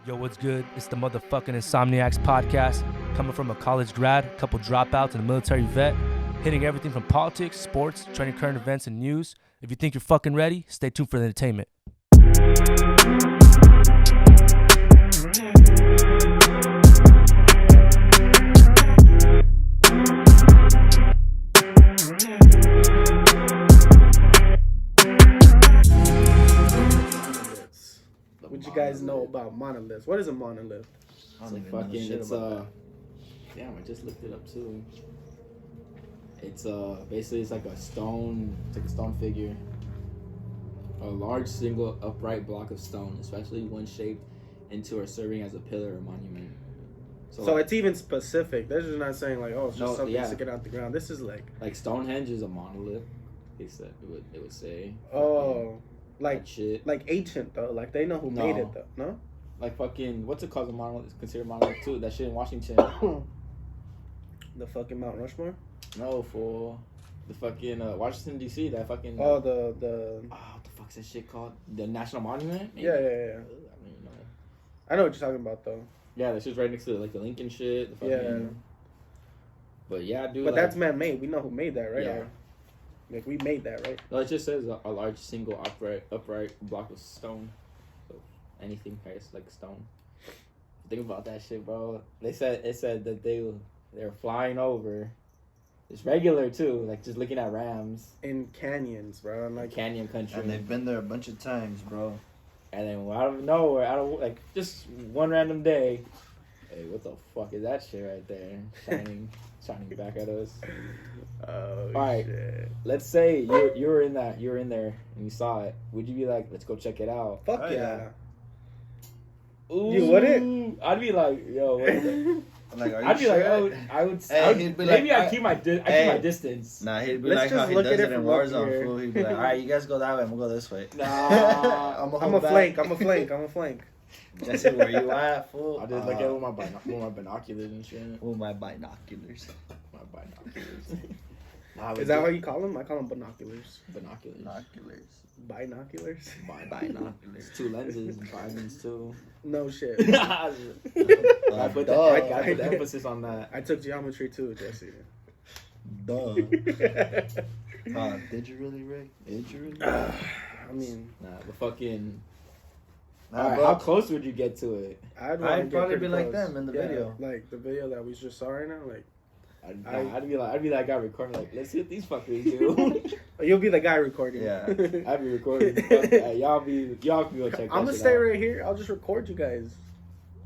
Yo, what's good? It's the motherfucking Insomniacs Podcast, coming from a college grad, a couple dropouts, and a military vet, hitting everything from politics, sports, trending current events, and news. If you think you're fucking ready, stay tuned for the entertainment. What you guys know about monoliths? What is a monolith? Damn, I just looked it up too. It's basically it's like a stone figure. A large single upright block of stone, especially one shaped into or serving as a pillar or monument. So it's even specific. They're just not saying like, oh, it's just something sticking out the ground. This is like Stonehenge is a monolith. They said it would say. Oh. Like shit. Like ancient though, like they know who made it though, no? Like fucking what's it called? A monolith is considered monolith too. That shit in Washington. The fucking Mount Rushmore? No, fool. The fucking Washington D.C. That fucking. Oh, what the fuck's that shit called? The National Monument? Maybe? Yeah. I don't even know. I know what you're talking about though. Yeah, that shit's right next to like the Lincoln shit. The fucking, But yeah, dude. But that's man-made. We know who made that, right? Yeah. Like we made that, right? No, it just says a large single upright block of stone. So anything is like stone. Think about that shit, bro. It said that they were flying over. It's regular too, like just looking at rams in canyons, bro. And like canyon country, and they've been there a bunch of times, bro. And then out of nowhere, like just one random day, hey, what the fuck is that shit right there, shining back at us? Oh, all right, shit. Let's say you were in there and you saw it. Would you be like, let's go check it out? Fuck yeah. Ooh, you wouldn't? I'd be like, yo, what is it? I'm like, I'd be sure? like, oh, I would maybe like, I'd keep my distance. Nah, he'd be Let's like how he look does at it it in from Warzone, fool. He'd be like, all right, you guys go that way, I'm gonna go this way. Nah, I'm a flank. I'm a flank. Jesse, where you at, fool? I did look at it with my binoculars and shit. With my binoculars. My binoculars. Is that what you call them? I call them binoculars. Binoculars. Binoculars? Binoculars. 2 lenses and 5 lenses too. No shit. I put the emphasis on that. I took geometry too, Jesse. Duh. Did you really, Rick? Did you really? I mean... Nah, but fucking... Alright, how close would you get to it? I'd probably be close. like them in the video. Like the video that we just saw right now, like... I'd be that guy recording, like, let's see what these fuckers do. You'll be the guy recording. Yeah. I'd be recording. Y'all can go check that I'm gonna stay right here. I'll just record you guys.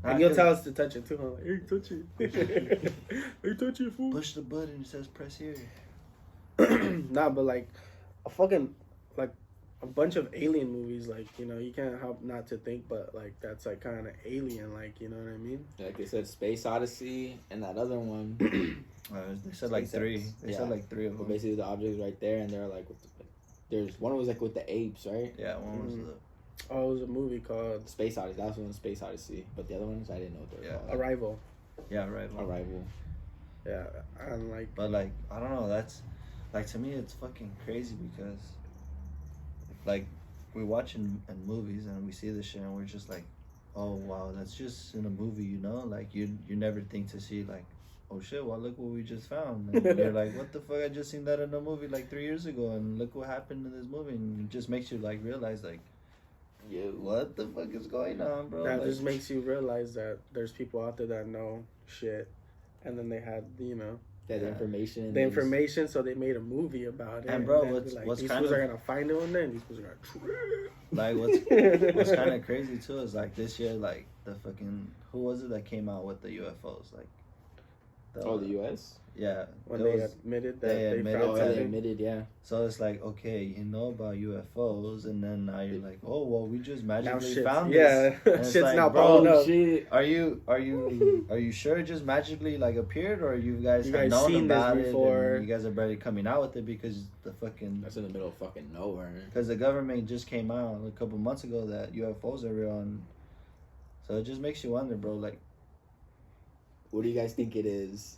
And you'll tell us to touch it too, huh? Like, hey, touch it. Hey, touch it, fool. Push the button, it says press here. Nah, but like, a bunch of alien movies, like, you know, you can't help not to think, but like, that's like kind of alien, like, you know what I mean? Like they said, Space Odyssey, and that other one. They said like 3. They said like 3 of them. But basically, the objects right there, and they're like, there's one was like with the apes, right? Yeah, one was the. Oh, it was a movie called Space Odyssey. That was one, Space Odyssey. But the other ones, I didn't know what they were called. Arrival. Yeah, Arrival. Yeah, and like. But like, I don't know. That's like, to me, it's fucking crazy because, like, we watch in movies and we see this shit and we're just like, oh wow, that's just in a movie, you know? Like you never think to see like, oh shit, well look what we just found. And you're like, what the fuck? I just seen that in a movie like 3 years ago, and look what happened in this movie, and it just makes you like realize like, yeah, what the fuck is going on, bro? That like, just makes you realize that there's people out there that know shit, and then they had, you know, information. The information, so they made a movie about it. And bro, like, what's these kind fools of are gonna find it one day, and these fools are gonna. Like what's kind of crazy too is like this year, like the fucking, who was it that came out with the UFOs, like. The U.S.? Yeah. When they admitted that they found something. They admitted, yeah. So it's like, okay, you know about UFOs, and then now you're like, oh, well, we just magically found this. Yeah. Shit's like, now bro, blowing up. Shit. Are you sure it just magically like appeared, or you guys have known seen about this it before? and you guys are barely coming out with it because the fucking... That's in the middle of fucking nowhere. Because the government just came out a couple months ago that UFOs are real, and so it just makes you wonder, bro, like... What do you guys think it is?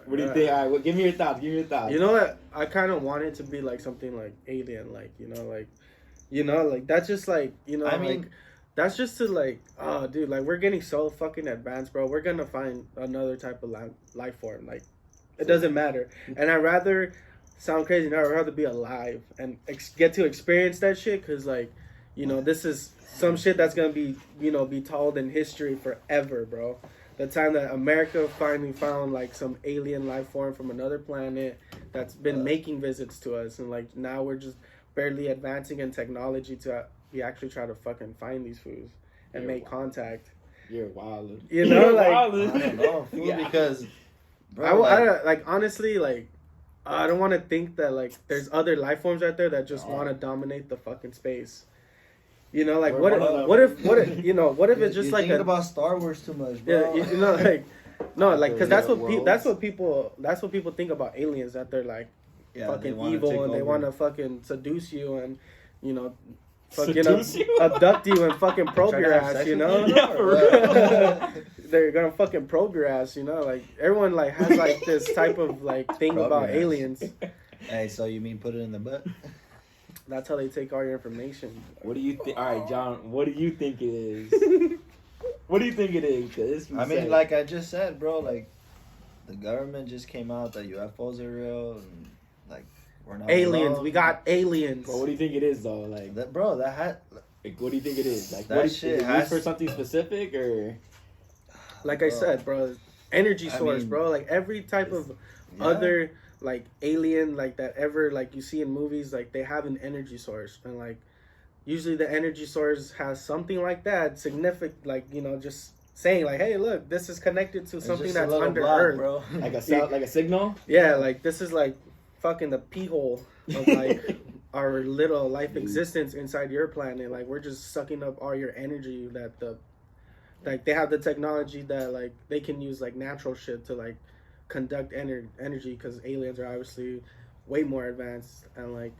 What do you think? All right, well, give me your thoughts. You know what? I kind of want it to be like something like alien, like, you know, like that's just like, you know, I mean, like that's just to like, oh, dude, like we're getting so fucking advanced, bro. We're gonna find another type of life form. Like, it doesn't matter. And I'd rather sound crazy. No, I'd rather be alive and get to experience that shit. Cause like, you know, this is some shit that's gonna be, you know, be told in history forever, bro. The time that America finally found like some alien life form from another planet that's been making visits to us, and like now we're just barely advancing in technology to we actually try to fucking find these foods and make contact. You're wild. You know, like I don't know, fool, because bro, I like honestly, like I don't want to think that like there's other life forms out there that just want to dominate the fucking space. You know, like what if you know, what if it's just you're like thinking about Star Wars too much, yeah, bro. you know, like no, like because that's what Worlds. people think about aliens, that they're like Yeah, fucking they evil take and they over. want to fucking seduce you and you know fucking Seduce you? abduct you and fucking probe Try to your have ass, sex you with know. you? Yeah, for real. They're gonna fucking probe your ass, you know. Like everyone like has like this type of like thing Probe about your ass. aliens. Hey, so you mean put it in the butt? That's how they take all your information. What do you think? All right, John. What do you think it is? What do you think it is? 'Cause I mean, like I just said, bro, like the government just came out that UFOs are real and like we're not Aliens, alone. we got aliens. Bro, what do you think it is though? Like, that, bro. That had like what do you think it is? Like, That what is shit it used has- for something specific or? Like I Bro. said, bro, energy I source, mean, bro. Like every type of yeah. other like alien like that ever like you see in movies, like they have an energy source, and like usually the energy source has something like that significant, like you know, just saying like, hey, look, this is connected to It's something just a that's little under block, Earth. bro. Like a cell, like a signal? Yeah, like this is like fucking the pee hole of like our little life existence inside your planet. Like we're just sucking up all your energy that the like they have the technology that like they can use like natural shit to like conduct energy, because aliens are obviously way more advanced, and like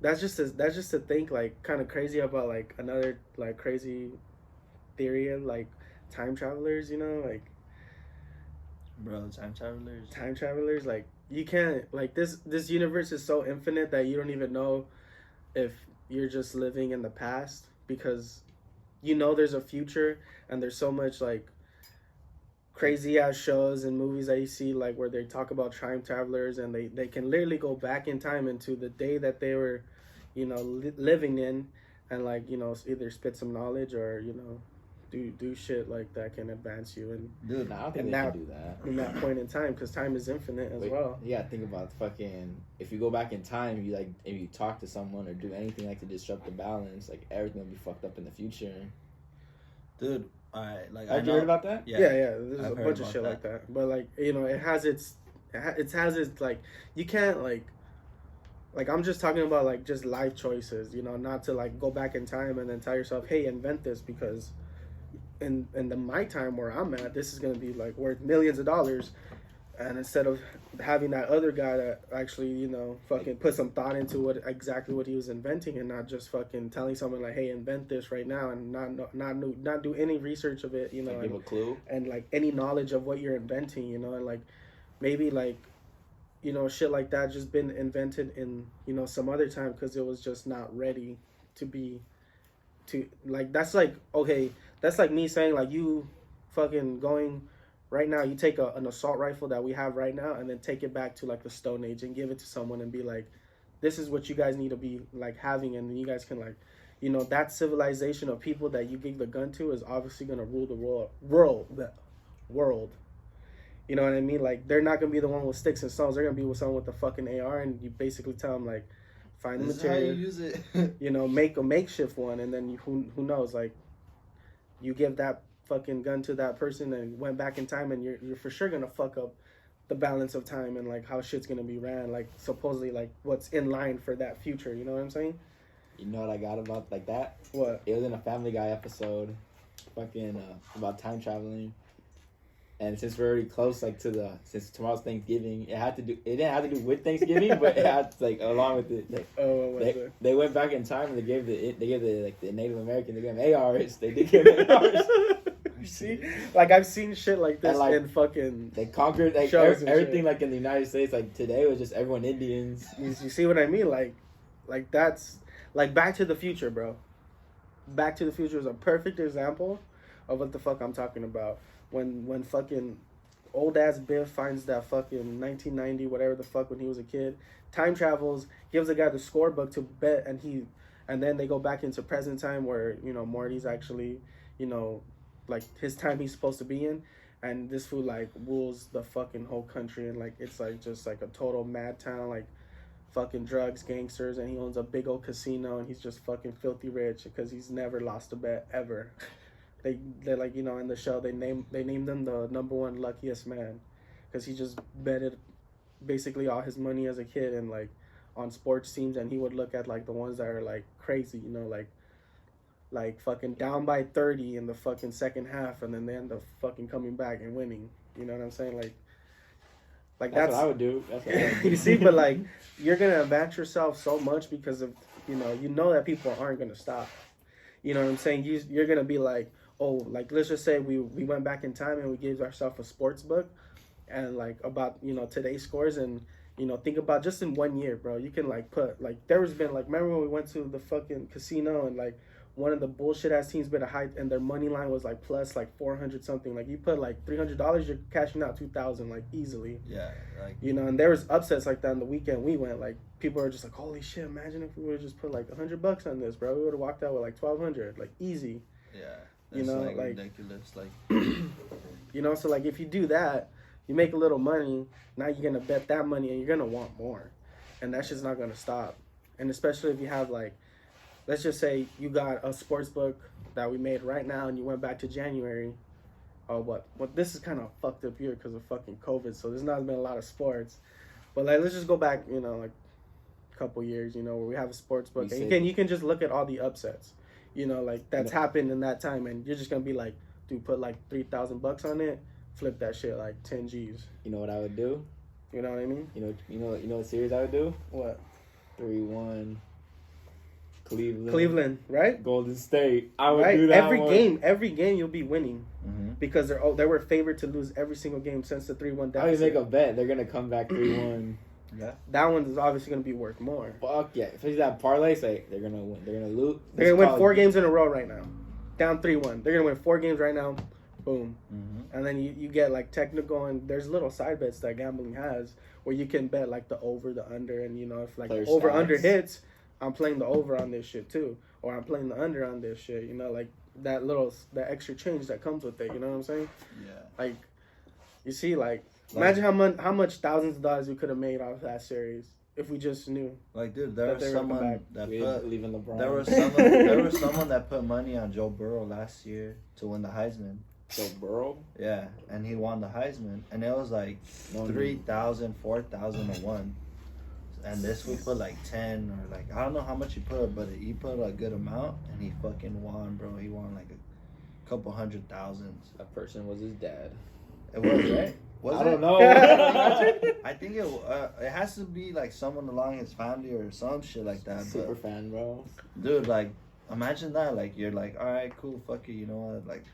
that's just to think like kind of crazy about like another like crazy theory of like time travelers, you know, like Bro, time travelers, like you can't like this universe is so infinite that you don't even know if you're just living in the past, because you know there's a future, and there's so much like crazy ass shows and movies that you see like where they talk about time travelers, and they can literally go back in time into the day that they were, you know, living in, and like, you know, either spit some knowledge or, you know, do shit like that can advance you and dude. Nah, I don't think And they now- can do that. in that point in time, because time is infinite as Wait, well. You gotta think about fucking. If you go back in time, you like, if you talk to someone or do anything like to disrupt the balance, like everything will be fucked up in the future. Dude, alright, like Have you heard about that? Yeah, there's I've a heard bunch of about shit that. like that, but like, you know, it has its like, you can't like I'm just talking about like just life choices, you know, not to like go back in time and then tell yourself, hey, invent this, because in my time where I'm at, this is gonna be like worth millions of dollars, and instead of having that other guy that actually, you know, fucking put some thought into what he was inventing, and not just fucking telling someone like, hey, invent this right now, and not do any research of it, you know, Like, give a clue. and like any knowledge of what you're inventing, you know, and like maybe like, you know, shit like that just been invented in, you know, some other time because it was just not ready to be to like, that's like, okay, that's like me saying like, you fucking going right now, you take an assault rifle that we have right now and then take it back to like the Stone Age and give it to someone and be like, this is what you guys need to be like having, and then you guys can like, you know, that civilization of people that you give the gun to is obviously gonna rule the world. You know what I mean? Like, they're not gonna be the one with sticks and stones. They're gonna be with someone with a fucking AR, and you basically tell them like, find the This is how material, you use it. you know, make a makeshift one, and then who knows? Like, you give that fucking gun to that person and went back in time, and you're for sure gonna fuck up the balance of time and like how shit's gonna be ran, like supposedly like what's in line for that future. You know what I'm saying? You know what I got about like that? What? It was in a Family Guy episode, fucking about time traveling. And since we're already close, like since tomorrow's Thanksgiving, it didn't have to do with Thanksgiving, but it had like along with it. Like, Oh, what was it? they went back in time and they gave the Native Americans, they gave them ARs. They did give them ARs. You see, like I've seen shit like this And, like, in fucking. They conquered like Shows and everything shit. like in the United States. Like today was just everyone Indians. You see what I mean? Like that's like Back to the Future, bro. Back to the Future is a perfect example of what the fuck I'm talking about. When fucking old ass Biff finds that fucking 1990 whatever the fuck when he was a kid, time travels, gives the guy the scorebook to bet, and then they go back into present time where, you know, Morty's actually, you know, like his time he's supposed to be in, and this fool like rules the fucking whole country, and like it's like just like a total mad town, like fucking drugs, gangsters, and he owns a big old casino, and he's just fucking filthy rich because he's never lost a bet ever. They like, you know, in the show they named him the number one luckiest man because he just betted basically all his money as a kid and like on sports teams, and he would look at like the ones that are like crazy, you know, like fucking down by 30 in the fucking second half, and then they end up fucking coming back and winning. You know what I'm saying? Like that's what I would do. That's what I would do. You see, but like you're gonna advance yourself so much because of you know that people aren't gonna stop. You know what I'm saying? You're gonna be like, oh, like let's just say we went back in time and we gave ourselves a sports book and like about, you know, today's scores, and you know, think about just in 1 year, bro, you can like put like there has been like, remember when we went to the fucking casino and like one of the bullshit ass teams bit a high and their money line was like plus like 400 something, like you put like $300, you're cashing out 2,000 like easily. Yeah, like, you know, and there was upsets like that on the weekend we went, like people are just like, holy shit, imagine if we would have just put like $100 on this, bro, we would have walked out with like 1,200, like easy. Yeah, you know, like ridiculous, like you know, so like if you do that, you make a little money, now you're gonna bet that money and you're gonna want more, and that shit's not gonna stop. And especially if you have like, let's just say you got a sports book that we made right now and you went back to January. Oh, what this is kind of fucked up year because of fucking COVID, so there's not been a lot of sports. But like, let's just go back, you know, like a couple years, you know, where we have a sports book and you can just look at all the upsets, you know, like that's happened in that time, and you're just gonna be like, dude, put like $3,000 on it, flip that shit like 10 G's. You know what I would do? You know what I mean? You know what series I would do? What? 3-1. Cleveland, right? Golden State. I would do that. Every game you'll be winning because they were favored to lose every single game since the 3-1 deficit. I would make a bet they're gonna come back 3-1. Yeah, that one is obviously gonna be worth more. Fuck yeah! Especially that parlay, say they're gonna win. They're gonna lose. They're gonna win 4 games in a row right now. Down 3-1. They're gonna win 4 games right now. Boom. And then you get like technical, and there's little side bets that gambling has where you can bet like the over, the under, and you know, if like over under hits, I'm playing the over on this shit too, or I'm playing the under on this shit. You know, like that extra change that comes with it. You know what I'm saying? Yeah. Like, you see, like imagine how much thousands of dollars we could have made off that series if we just knew. Like, dude, there was someone that put leaving LeBron. There was someone that put money on Joe Burrow last year to win the Heisman. Joe Burrow? Yeah, and he won the Heisman, and it was like 3,000, 4,000 to 1. And this we put like 10 or like, I don't know how much he put, but he put a good amount, and he fucking won, bro. He won like a couple $100,000. That person was his dad. It was, right? I don't know. I think it has to be like someone along his family or some shit like that. Super fan, bro. Dude, like, imagine that. Like, you're like, all right, cool, fuck it, you know what? Like,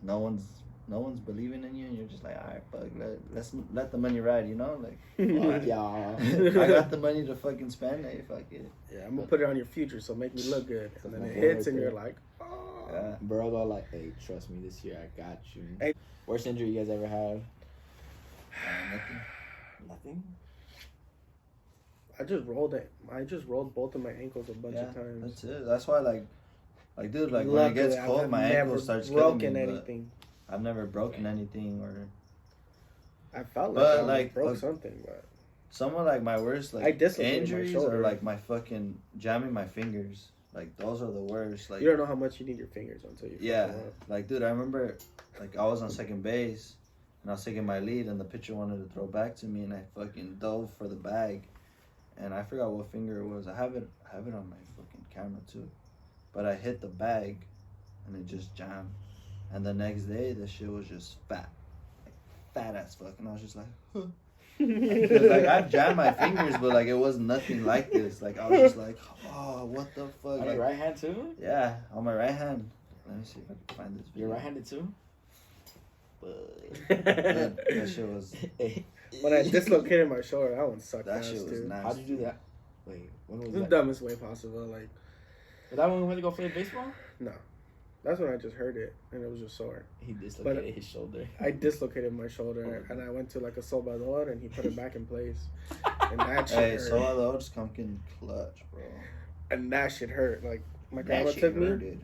no one's believing in you, and you're just like, all right, fuck, let's let the money ride, you know? Like, yeah. I got the money to fucking spend. Hey, fuck it. Yeah, I'm gonna put it on your future, so make me look good. And then it hits, and you're like, oh. Yeah. Bro, all like, hey, trust me, this year I got you. Hey. Worst injury you guys ever have? Nothing. I just rolled both of my ankles a bunch of times. That's it. That's why, like, dude, like, Luckily, when it gets cold, my ankle starts killing me. Anything. I've never broken anything, or I felt like I broke okay. something, but some of like my worst like injuries are like my fucking jamming my fingers. Like, those are the worst. Like, you don't know how much you need your fingers until you. Yeah, like, dude, I remember, like, I was on second base, and I was taking my lead, and the pitcher wanted to throw back to me, and I fucking dove for the bag, and I forgot what finger it was. I have it on my fucking camera too, but I hit the bag, and it just jammed, and the next day the shit was just fat as fuck, and I was just like, huh. Cause like I've jammed my fingers, but like it was nothing like this. Like I was just like, oh, what the fuck? On your right hand too? Yeah, on my right hand. Let me see if I can find this video. You're right-handed too? That shit was. When I dislocated my shoulder, that one sucked. That shit was nasty. How'd you do that? Wait, when was the that? dumbest way possible. Like, Was that when we went to go play baseball? No. That's when I just heard it, and it was just sore. He dislocated his shoulder. I dislocated my shoulder, and I went to like a Salvador, and he put it back in place. And that shit Hey, hurt. Salvador just come in clutch, bro. And that shit hurt. Like, my grandma That shit took me, hurted.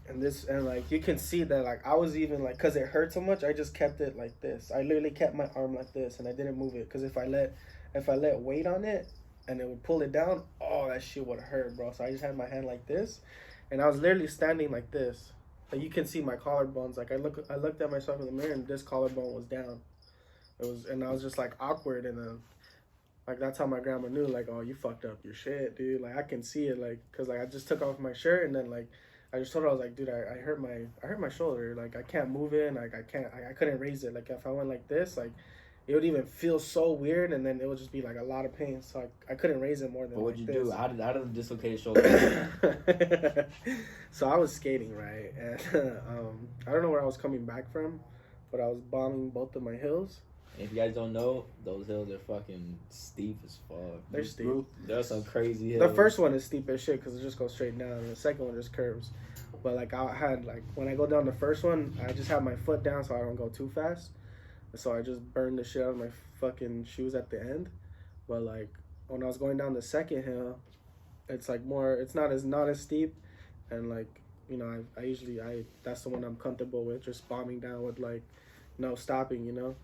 and like, you can see that, like, I was even, like, because it hurt so much, I just kept it like this. I literally kept my arm like this, and I didn't move it, because if I let weight on it, and it would pull it down, oh, that shit would hurt, bro. So I just had my hand like this, and I was literally standing like this. Like, you can see my collarbones. Like, I looked at myself in the mirror, and this collarbone was down. And I was just, like, awkward, and then, like, that's how my grandma knew, like, oh, you fucked up your shit, dude. Like, I can see it, like, because, like, I just took off my shirt, and then, like, I just told her, I was like, dude, I hurt my shoulder. Like, I can't move it, and, like, I couldn't raise it. Like, if I went like this, like, it would even feel so weird, and then it would just be, like, a lot of pain. So I couldn't raise it more than, But what'd you like, do? this. How did the dislocated shoulder? So I was skating, right? And I don't know where I was coming back from, but I was bombing both of my hills. If you guys don't know, those hills are fucking steep as fuck. They're steep. There's some crazy hills. The first one is steep as shit because it just goes straight down, and the second one just curves. But, like, I had, like, when I go down the first one, I just have my foot down so I don't go too fast. So I just burned the shit out of my fucking shoes at the end. But, like, when I was going down the second hill, it's, like, it's not as steep. And, like, you know, I usually, that's the one I'm comfortable with, just bombing down with, like, no stopping, you know.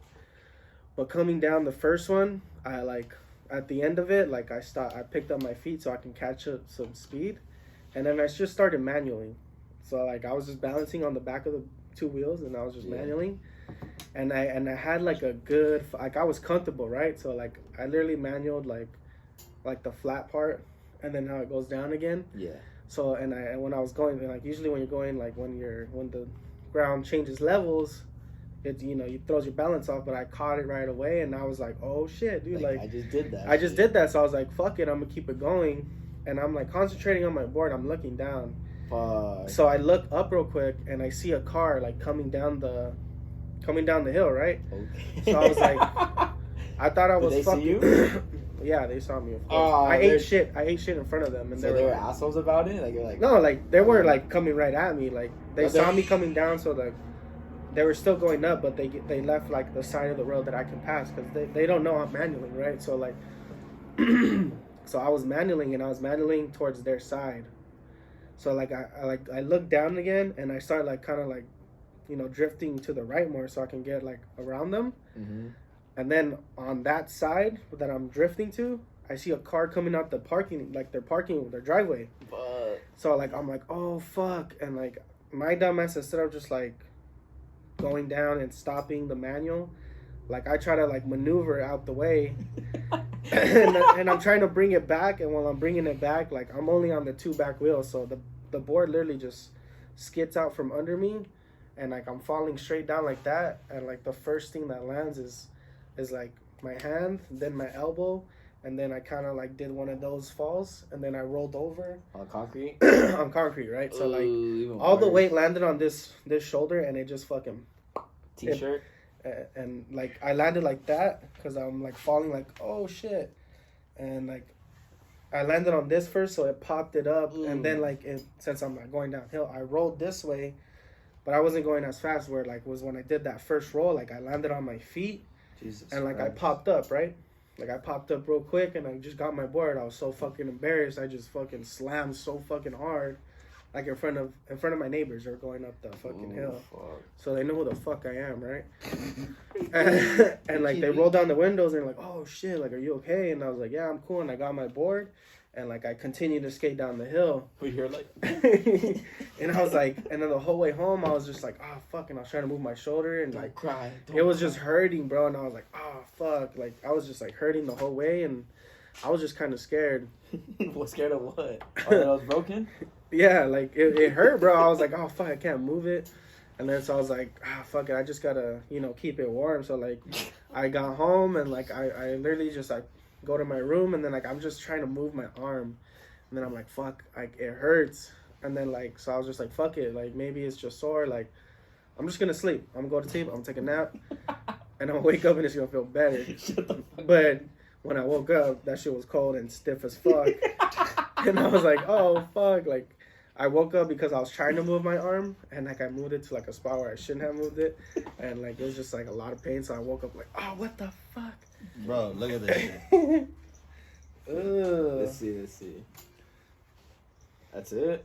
But coming down the first one, I, like, at the end of it, like, I picked up my feet so I can catch up some speed. And then I just started manualing. So, like, I was just balancing on the back of the two wheels, and I was just manualing. And I had, like, a good, like, I was comfortable, right? So, like, I literally manualed, like the flat part, and then how it goes down again. Yeah. So, and when I was going, like, usually when you're going, like, when the ground changes levels, it, you know, it throws your balance off, but I caught it right away, and I was like, oh, shit, dude, like I just did that. I just did that, so I was like, fuck it, I'm gonna keep it going, and I'm, like, concentrating on my board, I'm looking down. Fuck. So I look up real quick, and I see a car, like, coming down the hill, right? Okay. So I was like, I thought I was Did they fucking. see you? Yeah, they saw me. Of course. Oh, I ate shit in front of them, and So they were like, assholes about it? Like, you're like... no, like, they weren't, like, coming right at me. Like, they Okay. saw me coming down, so, like, they were still going up, but they left, like, the side of the road that I can pass, because they don't know I'm manualing, right? So, like, so I was manualing, and I was manualing towards their side. So, like, I looked down again, and I started, like, kind of, like, you know, drifting to the right more so I can get, like, around them. Mm-hmm. And then on that side that I'm drifting to, I see a car coming out the parking, like, they're parking their driveway. But... So, like, I'm like, oh, fuck. And, like, my dumbass, instead of just, like, going down and stopping the manual, like, I try to, like, maneuver out the way. and I'm trying to bring it back. And while I'm bringing it back, like, I'm only on the two back wheels. So the board literally just skids out from under me. And, like, I'm falling straight down like that. And, like, the first thing that lands is like, my hand, then my elbow. And then I kind of, like, did one of those falls. And then I rolled over. On concrete? On concrete, right? So, like, Ooh, all the worse. weight landed on this shoulder. And it just fucking... T-shirt? And, like, I landed like that. Because I'm, like, falling like, oh, shit. And, like, I landed on this first. So it popped it up. Ooh. And then, like, since I'm, like, going downhill, I rolled this way. But I wasn't going as fast where, like, was when I did that first roll. Like, I landed on my feet. Jesus And, like, Christ. I popped up, right? Like, I popped up real quick, and I just got my board. I was so fucking embarrassed. I just fucking slammed so fucking hard. Like, in front of my neighbors. They were going up the fucking hill. Fuck. So they know who the fuck I am, right? and, like, they rolled down the windows, and they're like, oh, shit, like, are you okay? And I was like, yeah, I'm cool. And I got my board. And, like, I continued to skate down the hill. We hear, like... And I was like, and then the whole way home, I was just like, oh, fuck. And I was trying to move my shoulder. And, Don't like, cry. it was just hurting, bro. And I was like, oh, fuck. Like, I was just, like, hurting the whole way. And I was just kind of scared. What, scared of what? Oh, that I was broken? Yeah, like, it hurt, bro. I was like, oh, fuck, I can't move it. And then so I was like, ah, fuck it. I just got to, you know, keep it warm. So, like, I got home and, like, I literally just, like, go to my room. And then, like, I'm just trying to move my arm. And then I'm like, fuck, like, it hurts. And then, like, so I was just like, fuck it. Like, maybe it's just sore. Like, I'm just going to sleep. I'm going to go to sleep. I'm going to take a nap. And I'm going to wake up and it's going to feel better. Shut the fuck But when I woke up, that shit was cold and stiff as fuck. And I was like, oh, fuck. Like, I woke up because I was trying to move my arm, and like I moved it to like a spot where I shouldn't have moved it, and like it was just like a lot of pain. So I woke up like, oh, what the fuck, Bro, look at this shit. Let's see. That's it.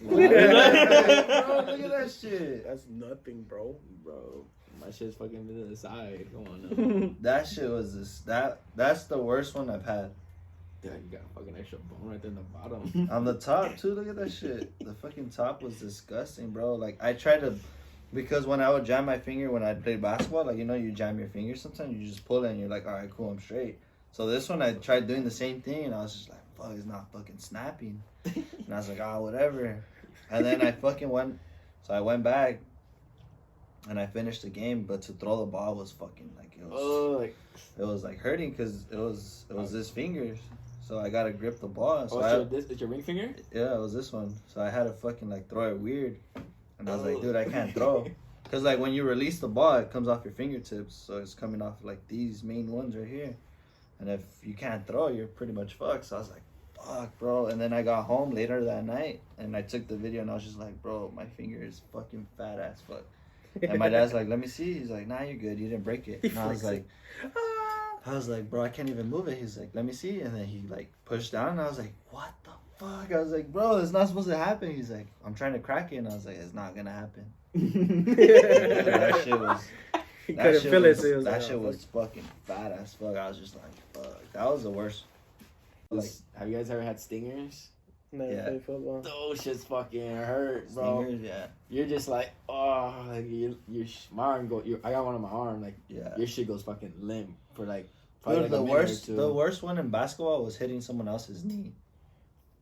Bro, look at that shit. That's nothing, bro. Bro, my shit's fucking to the side. Come on now. That shit was that's the worst one I've had. Yeah, you got a fucking extra bone right there in the bottom. On the top too, look at that shit. The fucking top was disgusting, bro. Like I tried to, because when I would jam my finger when I played basketball, like you jam your finger sometimes, you just pull it and you're like, all right, cool, I'm straight. So this one I tried doing the same thing and I was just like, fuck, it's not fucking snapping. And I was like, whatever. And then I fucking went, so I went back and I finished the game, but to throw the ball was fucking like it was like hurting because it was this finger. So I gotta grip the ball. So it's your ring finger? Yeah, it was this one. So I had to fucking like throw it weird. And I was like, dude, I can't throw. Because like when you release the ball, it comes off your fingertips. So it's coming off like these main ones right here. And if you can't throw, you're pretty much fucked. So I was like, fuck, bro. And then I got home later that night and I took the video and I was just like, bro, my finger is fucking fat as fuck. And my dad's like, let me see. He's like, nah, you're good. You didn't break it. And I was like, bro, I can't even move it. He's like, let me see. And then he like pushed down and I was like, what the fuck? I was like, bro, it's not supposed to happen. He's like, I'm trying to crack it. And I was like, it's not gonna happen. That shit was that shit was fucking fat as fuck. I was just like, fuck. That was the worst. Like, have you guys ever had stingers? Never Yeah. played football. Those shits fucking hurt, bro. Stingers, yeah. You're just like, oh, like my arm I got one on my arm, like Yeah. your shit goes fucking limp for like. Dude, Like the worst one in basketball was hitting someone else's knee.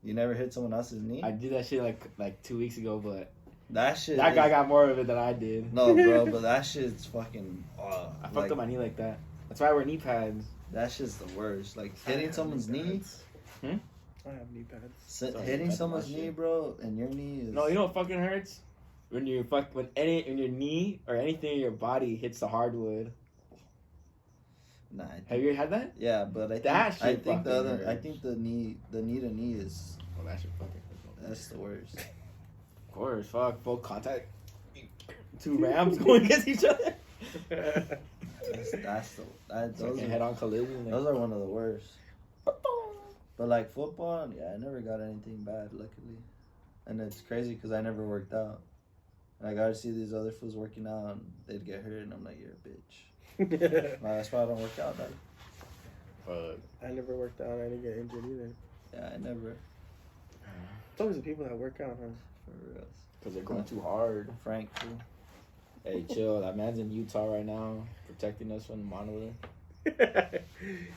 You never hit someone else's knee? I did that shit like 2 weeks ago, but that guy got more of it than I did. No, bro, but that shit's fucking. I fucked up my knee like that. That's why I wear knee pads. That shit's the worst. Like hitting someone's knee. I have knee pads. Hitting someone's knee, bro, and your knee is. No, you know what fucking hurts? When your knee or anything in your body hits the hardwood. Nah. Have you had that? Yeah, but I think the knee to knee is. Oh, that shit fucking hurt. That's the worst. Of course, fuck, full contact. Two rams going against each other. Those head-on collision. Those are one of the worst. But like football, yeah, I never got anything bad, luckily. And it's crazy because I never worked out. And I got to see these other fools working out, and they'd get hurt, and I'm like, you're a bitch. That's why I don't work out. I never worked out. I didn't get injured either. Yeah, I never. It's always the people that work out, huh? For real. Because they're going too hard. Frank, too. Hey, chill. That man's in Utah right now, protecting us from the monolith.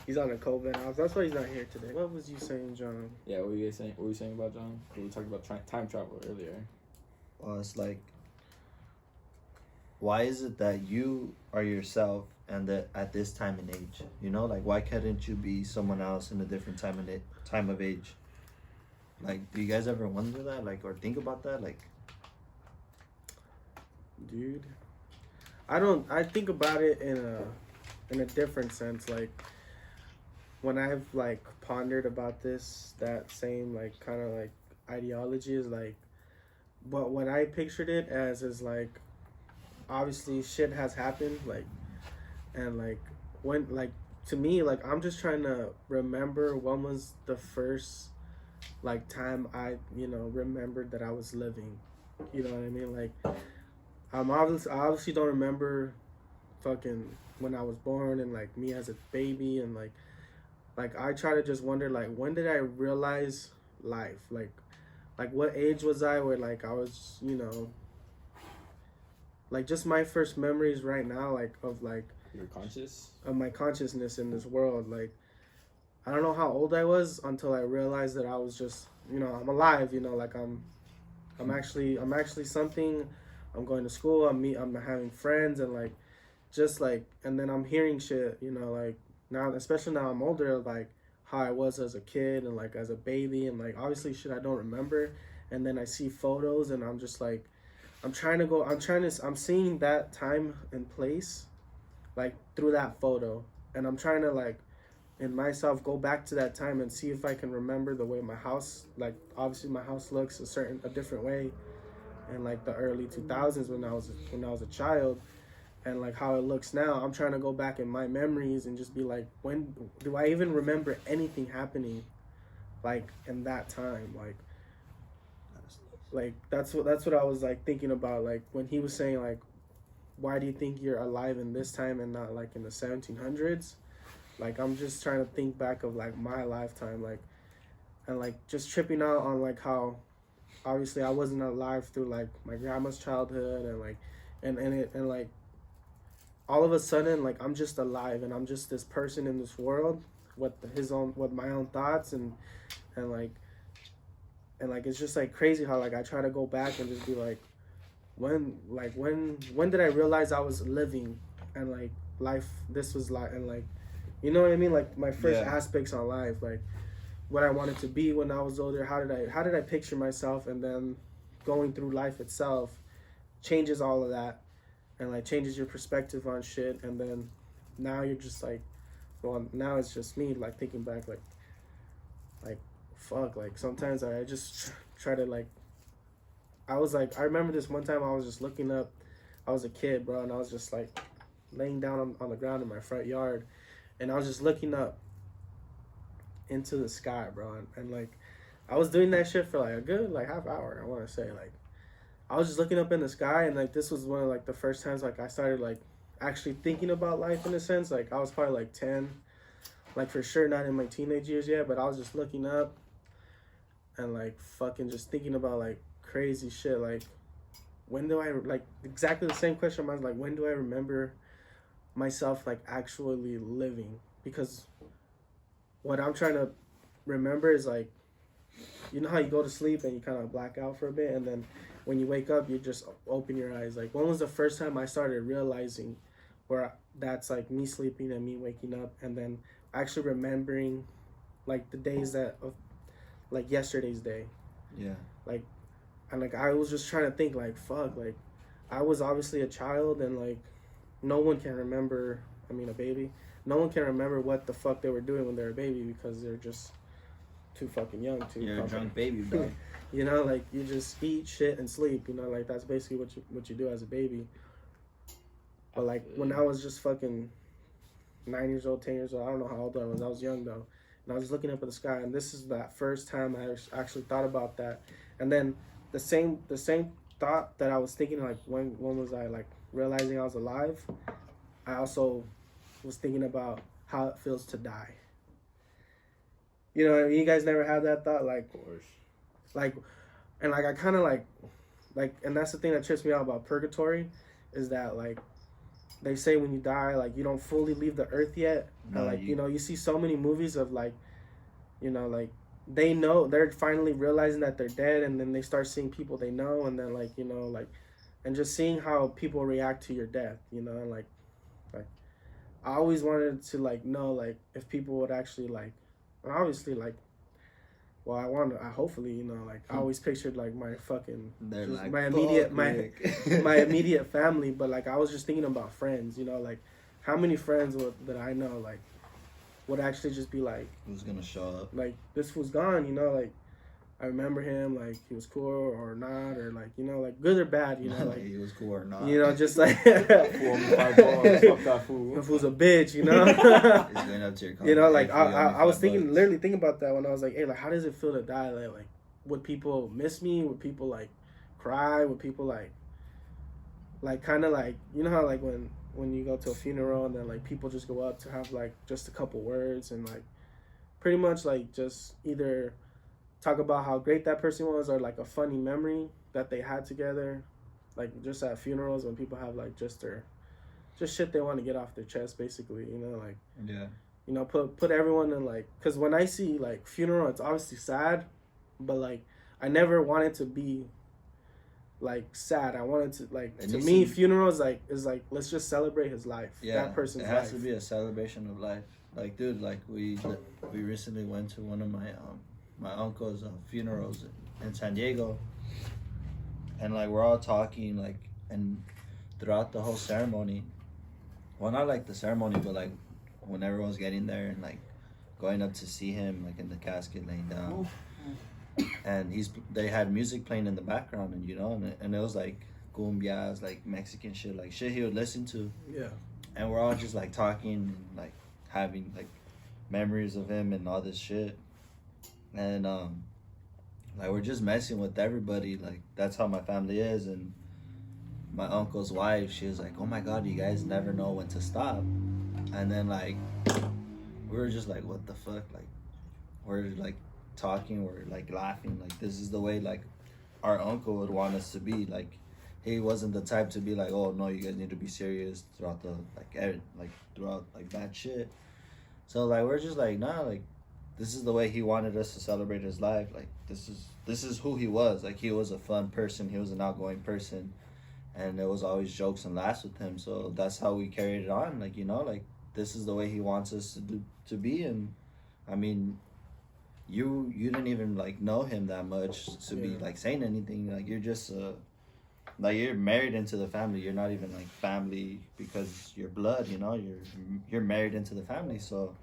He's on a COVID house. That's why he's not here today. What was you saying, John? Yeah, what were you saying? What were you saying about John? We talked about time travel earlier. Well, it's like, why is it that you are yourself and that at this time and age? You know, like why couldn't you be someone else in a different time of age? Like, do you guys ever wonder that, like, or think about that, like? Dude, I think about it in a different sense. Like when I've like pondered about that same like kind of like ideology is like, but what I pictured it as is like, obviously shit has happened, like, and like when like to me like I'm just trying to remember when was the first like time I remembered that I was living. You know what I mean? Like I obviously don't remember fucking when I was born and like me as a baby, and like I try to just wonder like when did I realize life, like what age was I where like I was like just my first memories right now like of like You're conscious? Of my consciousness in this world. Like I don't know how old I was until I realized that I was just I'm alive, like I'm actually something. I'm going to school, I'm having friends, and like just like, and then I'm hearing shit, like now, especially now I'm older, like how I was as a kid and like as a baby, and like obviously shit I don't remember, and then I see photos and I'm just like I'm seeing that time and place like through that photo, and I'm trying to like in myself go back to that time and see if I can remember the way my house, like obviously my house looks a different way in like the early 2000s when I was a child, and like how it looks now. I'm trying to go back in my memories and just be like, when do I even remember anything happening like in that time? Like that's what I was like thinking about, like when he was saying like, why do you think you're alive in this time and not like in the 1700s? Like I'm just trying to think back of like my lifetime, like, and like just tripping out on like how obviously I wasn't alive through like my grandma's childhood, and like and like all of a sudden like I'm just alive and I'm just this person in this world with my own thoughts, and like it's just like crazy how like I try to go back and just be like, when did I realize I was living, and like life, this was like, and like, you know what I mean, like my first aspects on life, like what I wanted to be when I was older, how did I picture myself, and then going through life itself changes all of that, and like changes your perspective on shit, and then now you're just like, well, now it's just me like thinking back like fuck, like sometimes I just try to like, I remember this one time I was just looking up, I was a kid, bro, and I was just like laying down on the ground in my front yard, and I was just looking up into the sky, bro, and like I was doing that shit for like a good like half hour, I want to say. Like I was just looking up in the sky, and like this was one of like the first times like I started like actually thinking about life in a sense. Like I was probably like 10, like for sure not in my teenage years yet, but I was just looking up and like fucking just thinking about like crazy shit, like when do I, like exactly the same question I was like, when do I remember myself like actually living? Because what I'm trying to remember is like, you know how you go to sleep and you kind of black out for a bit, and then when you wake up you just open your eyes. Like when was the first time I started realizing where that's like me sleeping and me waking up, and then actually remembering like the days that of like yesterday's day. Yeah. Like, and like I was just trying to think like, fuck, like I was obviously a child, and like no one can remember, I mean a baby, no one can remember what the fuck they were doing when they were a baby, because they're just too fucking young to. You're a drunk baby, bro. You know, like you just eat, shit, and sleep, you know, like that's basically what you do as a baby. But like when I was just fucking 9 years old, 10 years old, I don't know how old I was young though, and I was just looking up at the sky, and this is that first time I actually thought about that. And then the same thought that I was thinking, like when was I like realizing I was alive, I also was thinking about how it feels to die. You know, you guys never had that thought? Like, of course. Like, and like I kind of like, and that's the thing that trips me out about purgatory, is that like they say when you die, like you don't fully leave the earth yet. No, and like you know, you see so many movies of like, you know, like they know they're finally realizing that they're dead, and then they start seeing people they know, and then like, you know, like, and just seeing how people react to your death, you know, and like I always wanted to like know like if people would actually like, obviously like, well I hopefully, you know, like I always pictured like my fucking like, my immediate my immediate family, but like I was just thinking about friends, you know, like how many friends that I know like would actually just be like, who's gonna show up, like this fool's gone, you know, like I remember him, like he was cool or not, or like, you know, like good or bad, you know, like he was cool or not, you know, just like fuck that fool. The fool's a bitch, you know. He's going up to your you know, like I was literally thinking about that when I was like, hey, like how does it feel to die? Like would people miss me? Would people like cry? Would people like kind of like, you know how like when you go to a funeral and then like people just go up to have like just a couple words and like pretty much like just either talk about how great that person was, or like a funny memory that they had together, like just at funerals when people have like just shit they want to get off their chest, basically, you know, like, yeah, you know, put everyone in like, because when I see like funeral, it's obviously sad, but like I never wanted to be like sad. I wanted to like, to me, funerals like is like, let's just celebrate his life. Yeah, that person's life. It has to be a celebration of life. Like, dude, like we recently went to one of my uncle's funerals in San Diego, and like we're all talking, like, and throughout the whole ceremony, well, not like the ceremony, but like when everyone's getting there and like going up to see him like in the casket laying down, and they had music playing in the background, and and it was like cumbias, like Mexican shit, like shit he would listen to. Yeah. And we're all just like talking and like having like memories of him and all this shit, and like we're just messing with everybody. Like that's how my family is. And my uncle's wife, she was like, "Oh my God, you guys never know when to stop." And then like we were just like, "What the fuck?" Like we're like talking, we're like laughing, like this is the way like our uncle would want us to be. Like he wasn't the type to be like, "Oh no, you guys need to be serious throughout the throughout like bad shit." So like we're just like, nah, like this is the way he wanted us to celebrate his life. Like this is who he was. Like he was a fun person, he was an outgoing person, and there was always jokes and laughs with him. So that's how we carried it on. Like like this is the way he wants us to be. And I mean, you didn't even like know him that much to be like saying anything. Like you're just like you're married into the family. You're not even like family because you're blood, you're married into the family. So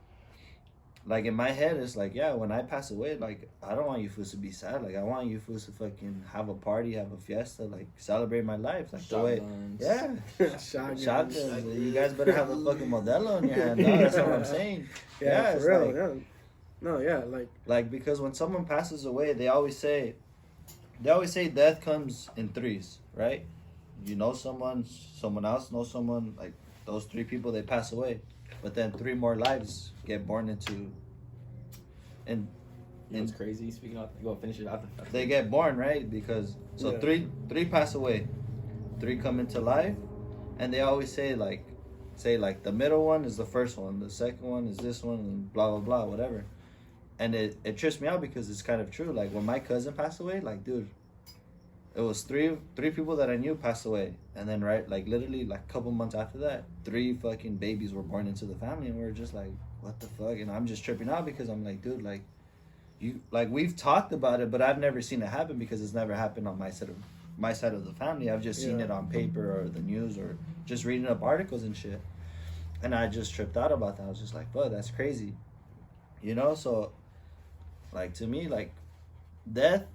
like in my head it's like, yeah, when I pass away, like I don't want you fools to be sad. Like I want you fools to fucking have a party, have a fiesta, like celebrate my life. Like Shotguns. the way shotguns. You guys better have a fucking Modelo in your hand. No, that's what I'm saying. Yeah, it's for real. like, Yeah. No, yeah, like because when someone passes away, they always say death comes in threes, right? You know someone else knows someone, like those three people, they pass away, but then three more lives get born into, and it's crazy. Speaking of, go finish it out. They get born, right? Because three pass away, three come into life, and they always say like the middle one is the first one, the second one is this one, and blah blah blah, whatever. And it trips me out because it's kind of true. Like when my cousin passed away, like dude, it was three people that I knew passed away, and then literally like a couple months after that, 3 fucking babies were born into the family, and we were just like, what the fuck? And I'm just tripping out because I'm like, dude, like you, like we've talked about it, but I've never seen it happen because it's never happened on my side of the family. I've just seen it on paper or the news or just reading up articles and shit, and I just tripped out about that. I was just like, bro, that's crazy, So like to me, like death.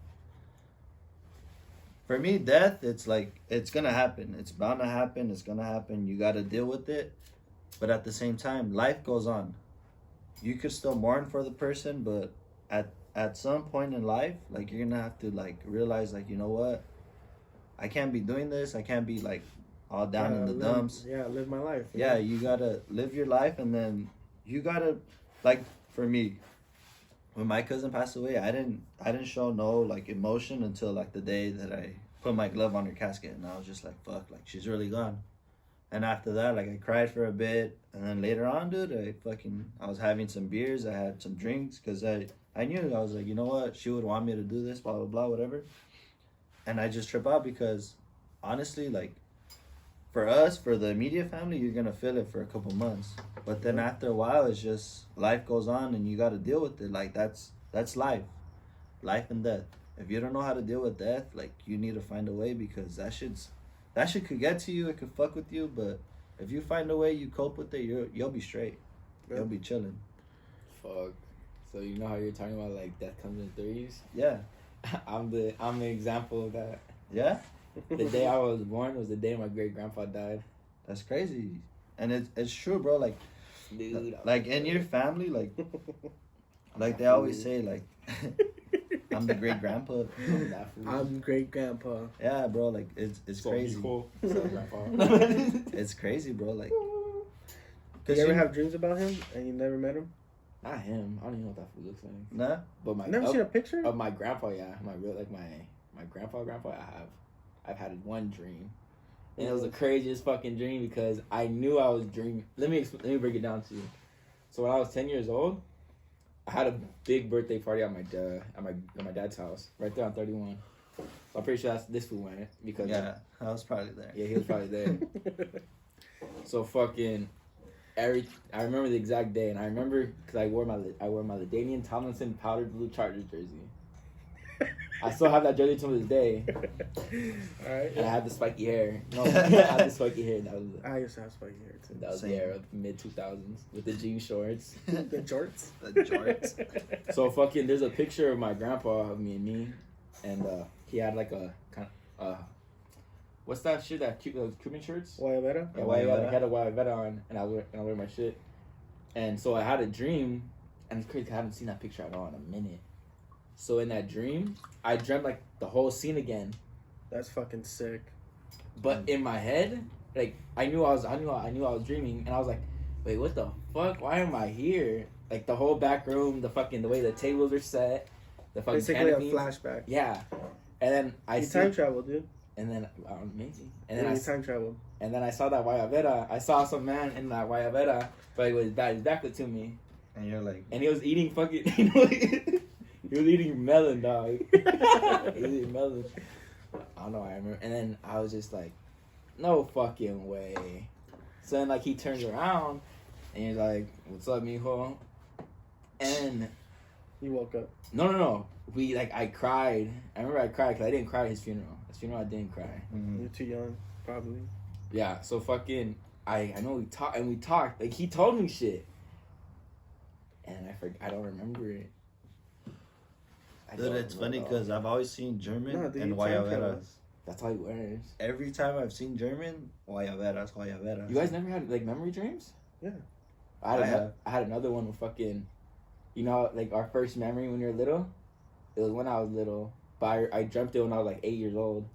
For me, death, it's like, it's going to happen. It's bound to happen. It's going to happen. You got to deal with it. But at the same time, life goes on. You could still mourn for the person, but at some point in life, like, you're going to have to, like, realize, like, you know what? I can't be doing this. I can't be, like, all down in the dumps. Yeah, live my life. Yeah, you got to live your life, and then you got to, like, for me, when my cousin passed away, I didn't show no like emotion until like the day that I put my glove on her casket, and I was just like, fuck, like she's really gone. And after that, like I cried for a bit, and then later on, dude, I was having some beers, I had some drinks, because I knew, I was like, you know what, she would want me to do this, blah blah blah, whatever. And I just trip out because honestly, like for us, for the immediate family, you're gonna feel it for a couple months, but then after a while, it's just life goes on, and you got to deal with it. Like that's life and death. If you don't know how to deal with death, like you need to find a way, because that shit could get to you. It could fuck with you, but if you find a way, you cope with it, you'll be straight. Yeah. You'll be chilling. Fuck. So you know how you're talking about like death comes in threes? Yeah. I'm the example of that. Yeah. The day I was born was the day my great grandpa died. That's crazy, and it's true, bro. Like, dude, like in your family, like they always say, like, I'm the great grandpa. I'm great grandpa. Yeah, bro. Like it's so crazy. Cool. It's crazy, bro. Like, did you ever have dreams about him and you never met him? Not him. I don't even know what that fool looks like. Nah. But my never seen a picture of my grandpa. Yeah, my grandpa. I've had one dream, and it was the craziest fucking dream because I knew I was dreaming. Let me break it down to you. So when I was 10 years old, I had a big birthday party at my dad's house right there on 31. So I'm pretty sure this fool went because I was probably there. Yeah, he was probably there. So fucking I remember the exact day, and I remember because I wore my LaDainian Tomlinson powder blue Chargers jersey. I still have that jersey to this day. All right. And I had the spiky hair. No, I had the spiky hair. That was I used to have spiky hair too. that was the era of mid 2000s with the jean shorts. The jorts. The jorts. So fucking, there's a picture of my grandpa of me, and he had like a kind of what's that shit that Cuban shirts? Guayabera? Yeah, Guayabera. He had a Guayabera on, and I wear my shit. And so I had a dream, and it's crazy 'cause I haven't seen that picture at all in a minute. So in that dream, I dreamt like the whole scene again. That's fucking sick. But in my head, like I knew I was dreaming, and I was like, wait, what the fuck? Why am I here? Like the whole back room, the way the tables are set, the fucking Basically canopies. a flashback. Yeah. And then You time travel, dude. and then amazing. And And then you time travel. and then I saw that Guayabera. I saw some man in that Guayabera, but his back to me, And you're like, and he was eating fucking. He was eating melon, dog. He was eating melon. I don't know. I remember, and then I was just like, "No fucking way." So then, like, he turns around, and he's like, "What's up, mijo?" And You woke up. no. I cried. I remember I cried because I didn't cry at his funeral. His funeral, I didn't cry. You're too young, probably. Yeah. So fucking, I know we talked. Like he told me shit, and I don't remember it. dude, it's funny because I've always seen German No, dude, and you time Guayaberas. travel. That's all he wears. Every time I've seen German, Guayaberas. You guys never had like memory dreams? Yeah. I have. had another one with fucking, you know, like our first memory when you're little. It was when I was little, but I dreamt it when I was like 8 years old.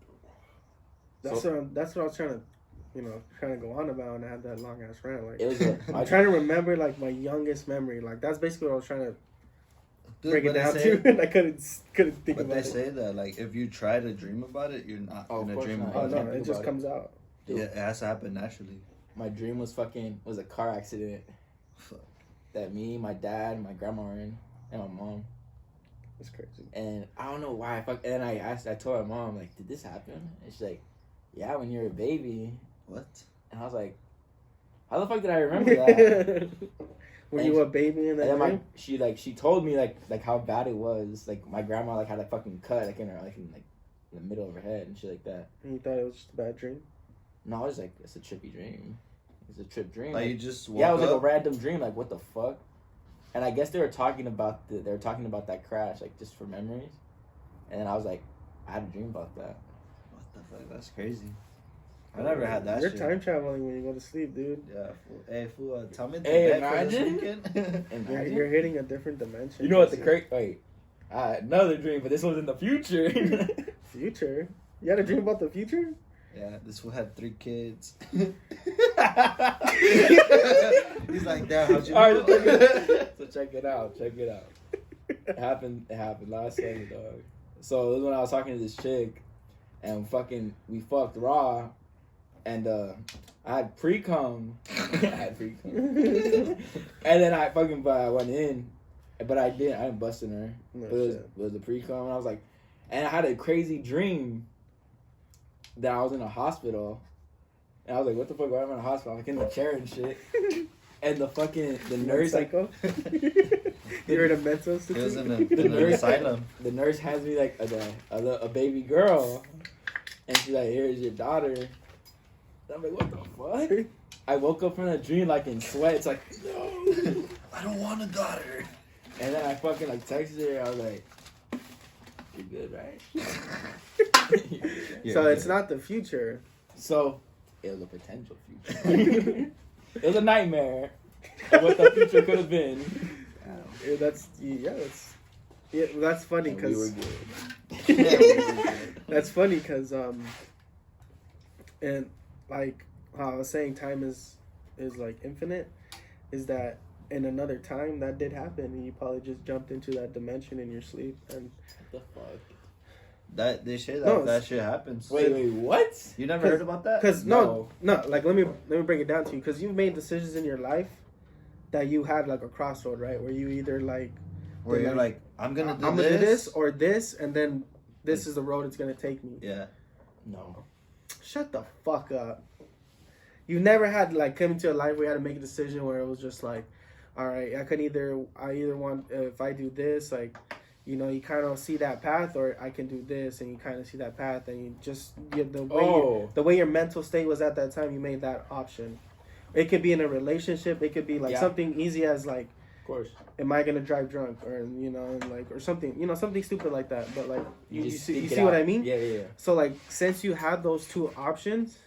That's what I was trying to go on about, and I had that long ass rant. Like, It was I'm trying to remember like my youngest memory. Like that's basically what I was trying to break it but down they say, to, and I couldn't think But about they it. say that like if you try to dream about it, you're not Oh, of gonna course dream not. Oh about no, it. it just about comes out. Yeah, it has to happen naturally. My dream was a car accident Fuck. that me, my dad, my grandma were in, and my mom. It's crazy. And I don't know why. And I told my mom, like, did this happen? And she's like, yeah, when you're a baby. What? And I was like, how the fuck did I remember that? Were And you a baby in that And then dream? she told me like how bad it was. Like my grandma like had a fucking cut in the middle of her head and shit like that. And you thought it was just a bad dream? No, I was like, it's a trippy dream. It's a trip dream. Like you just woke yeah, it was like a up? random dream. Like what the fuck? And I guess they were talking about that crash like just for memories. And then I was like, I had a dream about that. What the fuck? That's crazy. I never had that You're shit. time traveling when you go to sleep, dude. Yeah, fool. Hey, fool, tell me the Hey, bet for this imagine. weekend. Imagine. You're hitting a different dimension. You know what the wait. I had another dream, but this was in the future. Future? You had a dream about the future? Yeah, this fool had 3 kids. He's like, damn, how'd you All know? right, so check it out. It happened last Sunday, dog. So it was when I was talking to this chick, and we fucked raw, and I had pre-cum. And then I went in, but I didn't bust in her. No But it shit. was a pre-cum, and I was like, and I had a crazy dream that I was in a hospital, and I was like, what the fuck, why am I in a hospital? I'm like in the chair and shit. And the nurse, like, Psycho? You're in a mental He was institution? in an asylum. the nurse hands me like a baby girl, and she's like, here's your daughter. And I'm like, what the fuck? I woke up from the dream like in sweats, like, no. I don't want a daughter. And then I fucking like texted her. I was like, "You good, right?" So it's not the future. So it was a potential future. It was a nightmare of what the future could have been. Yeah, that's funny And we were because good. that's funny because and like how I was saying, time is like infinite. Is that in another time that did happen, and you probably just jumped into that dimension in your sleep, and What the fuck? That they say that No, that shit happens. Wait, what? You never heard about that? because No. no, like let me break it down to you, because you've made decisions in your life that you had like a crossroad, right, where you either like Where you're like, I'm gonna do this or this, and then this is the road it's gonna take me. Yeah. No. Shut the fuck up. You never had like come into a life where you had to make a decision where it was just like, all right, I either want if I do this, like, you know, you kind of see that path, or I can do this, and you kind of see that path, and you just the way your mental state was at that time, you made that option. It could be in a relationship. It could be like something easy as like, of course, am I gonna drive drunk, or you know, like, or something, you know, something stupid like that. But like, you see what I mean? Yeah. So like, since you had those two options,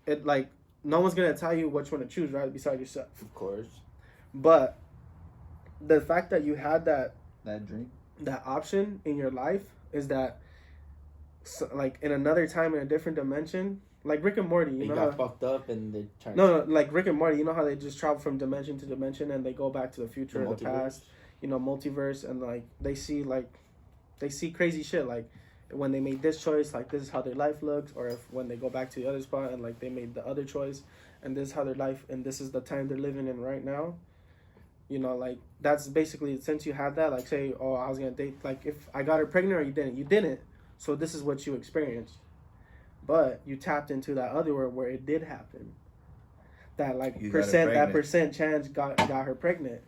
it like no one's gonna tell you which one to choose, right? Besides yourself, of course. But the fact that you had that dream, that option in your life is that, so, like, in another time, in a different dimension, like Rick and Morty, you know got fucked up and they're trying. No, like Rick and Morty, you know how they just travel from dimension to dimension and they go back to the future or the past, you know, multiverse, and like they see crazy shit, like when they made this choice, like this is how their life looks, or if when they go back to the other spot and like they made the other choice, and this is how their life, and this is the time they're living in right now. You know, like, that's basically, since you had that, like, say, oh, I was going to date, like, if I got her pregnant or you didn't. So this is what you experienced. But you tapped into that other world where it did happen. That, like, percent chance got her pregnant,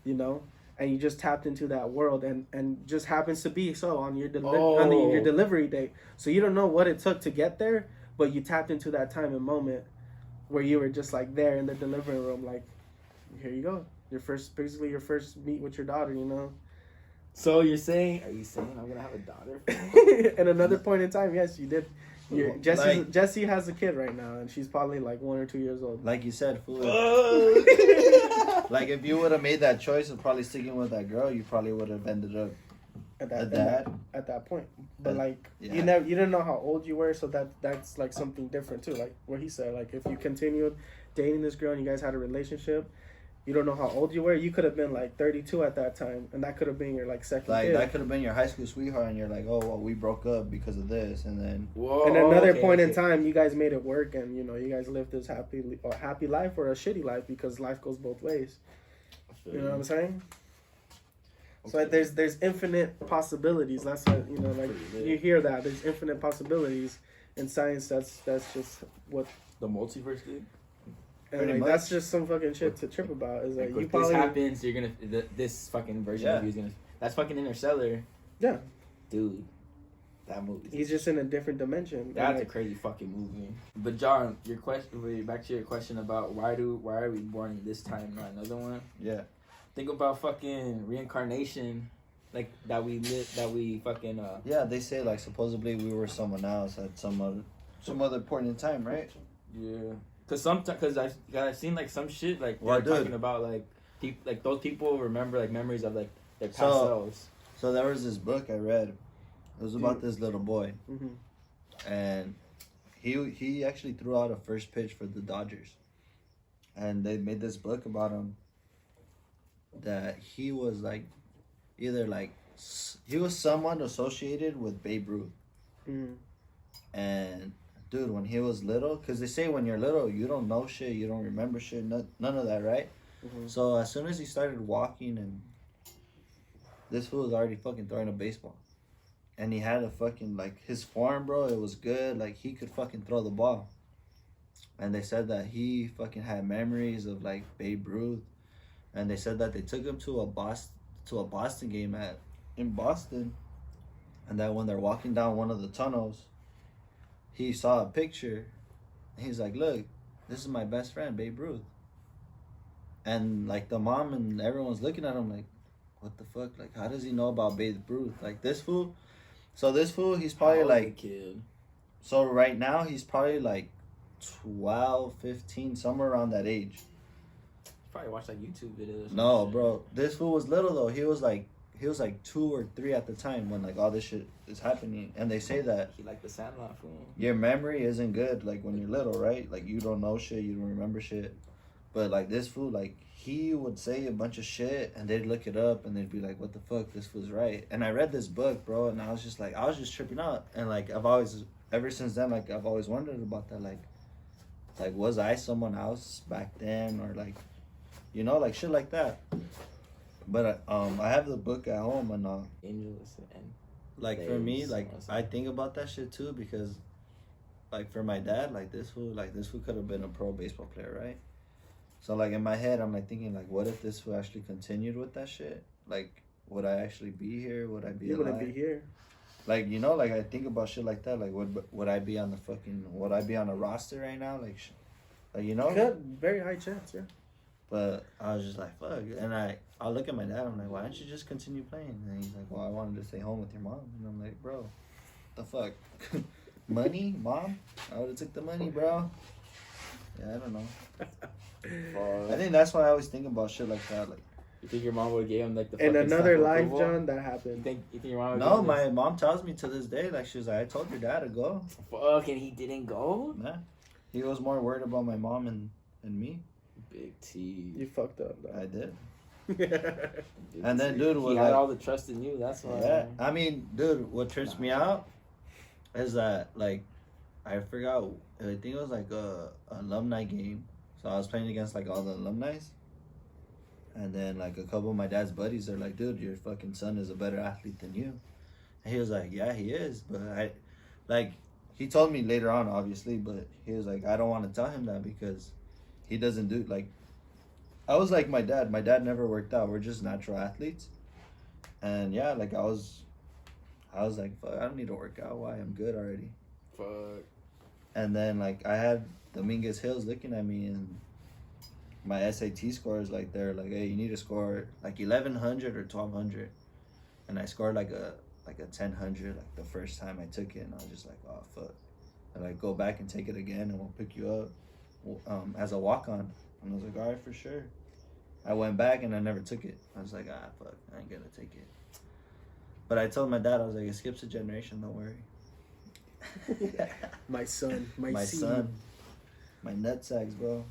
you know? And you just tapped into that world, and just happens to be so on your your delivery date. So you don't know what it took to get there, but you tapped into that time and moment where you were just, like, there in the delivery room, like, here you go. Your first meet with your daughter, you know. So are you saying I'm gonna have a daughter? At another point in time, yes, you did. Jessie has a kid right now, and she's probably like 1 or 2 years old. Like you said, fool. Like if you would have made that choice of probably sticking with that girl, you probably would have ended up at that point. But you didn't know how old you were, so that's like something different too. Like what he said, like if you continued dating this girl and you guys had a relationship. You don't know how old you were. You could have been like 32 at that time, and that could have been your like second kid. That could have been your high school sweetheart, and you're like, oh, well, we broke up because of this, and then. Whoa, and another point in time, you guys made it work, and you know you guys lived this happy life or a shitty life, because life goes both ways. You know what I'm saying? Okay. So there's infinite possibilities. That's what, you know, like you hear that there's infinite possibilities in science. That's just what the multiverse did. And like, that's just some fucking shit to trip about. Is like, you if probably this happens, you're gonna this fucking version of you is gonna. That's fucking Interstellar. Yeah, dude, that movie. He's just in a different dimension. That's a crazy fucking movie. But John, your question. Back to your question about why are we born in this time? Not another one. Yeah. Think about fucking reincarnation, like that we fucking. Yeah, they say like supposedly we were someone else at some other point in time, right? Yeah. Cause I've seen like some shit like they're talking about like those people remember like memories of like their past selves. So there was this book I read. It was about this little boy, and he actually threw out a first pitch for the Dodgers, and they made this book about him. That he was like, either like he was someone associated with Babe Ruth, and. Dude, when he was little, because they say when you're little, you don't know shit, you don't remember shit, none of that, right? So as soon as he started walking, and this fool was already fucking throwing a baseball. And he had a fucking, like, his form, bro, it was good. Like, he could fucking throw the ball. And they said that he fucking had memories of, like, Babe Ruth. And they said that they took him to a Boston game in Boston. And that when they're walking down one of the tunnels, he saw a picture, and he's like, look, this is my best friend, Babe Ruth. And, like, the mom and everyone's looking at him like, what the fuck? Like, how does he know about Babe Ruth? Like, this fool? So this fool, he's probably, like... kid. So right now, he's probably, like, 12, 15, somewhere around that age. Probably watched, like, YouTube videos. No, bro. This fool was little, though. He was, like 2 or 3 at the time when, like, all this shit is happening. And they say that he like the Sandlot fool. Your memory isn't good, like, when you're little, right? Like, you don't know shit, you don't remember shit. But, like, this fool, like, he would say a bunch of shit, and they'd look it up, and they'd be like, what the fuck, this fool's right. And I read this book, bro, and I was just tripping out. And, like, ever since then, like, I've always wondered about that, like, was I someone else back then? Or, like, you know, like, shit like that. But I have the book at home, and Angels and like for me, like I think about that shit too, because like for my dad, like this fool could have been a pro baseball player, right? So like in my head, I'm like thinking like, what if this fool actually continued with that shit? Like, would I actually be here? Would I be You alive? wouldn't be here. Like, you know, like I think about shit like that. Like, would I be on the fucking? Would I be on a roster right now? Like, like you know. Could, very high chance, yeah. But I was just like, fuck. And I look at my dad. I'm like, why don't you just continue playing? And he's like, well, I wanted to stay home with your mom. And I'm like, bro, the fuck, money, mom? I would have took the money, bro. Yeah, I don't know. I think that's why I always think about shit like that. Like, You think your mom would have gave him like the In fucking another stamp of life, approval? John, that happened. You think your mom would no, give him my mom tells me to this day, like, she was like, I told your dad to go. this? Fuck, and he didn't go? Nah. He was more worried about my mom and me. Big T. You fucked up, though. I did. Big And then, T. dude, he was had like, all the trust in you, that's why. yeah. I mean, dude, what trips me out is that, like, I forgot, I think it was like a alumni game. So I was playing against like all the alumni. And then like a couple of my dad's buddies are like, dude, your fucking son is a better athlete than you. And he was like, yeah, he is. But he told me later on, obviously, but he was like, I don't want to tell him that because he doesn't do, like, I was like my dad. My dad never worked out. We're just natural athletes. And yeah, like I was like, fuck, I don't need to work out. Why? I'm good already. Fuck. And then like I had Dominguez Hills looking at me and my SAT scores, like they're like, hey, you need to score like 1100 or 1200. And I scored like a 1000 like the first time I took it, and I was just like, oh fuck. And like go back and take it again and we'll pick you up as a walk-on. And I was like, all right, for sure. I went back and I never took it. I was like, fuck, I ain't gonna take it. But I told my dad, I was like, it skips a generation, don't worry. My son, My seed. son, my nutsacks, bro.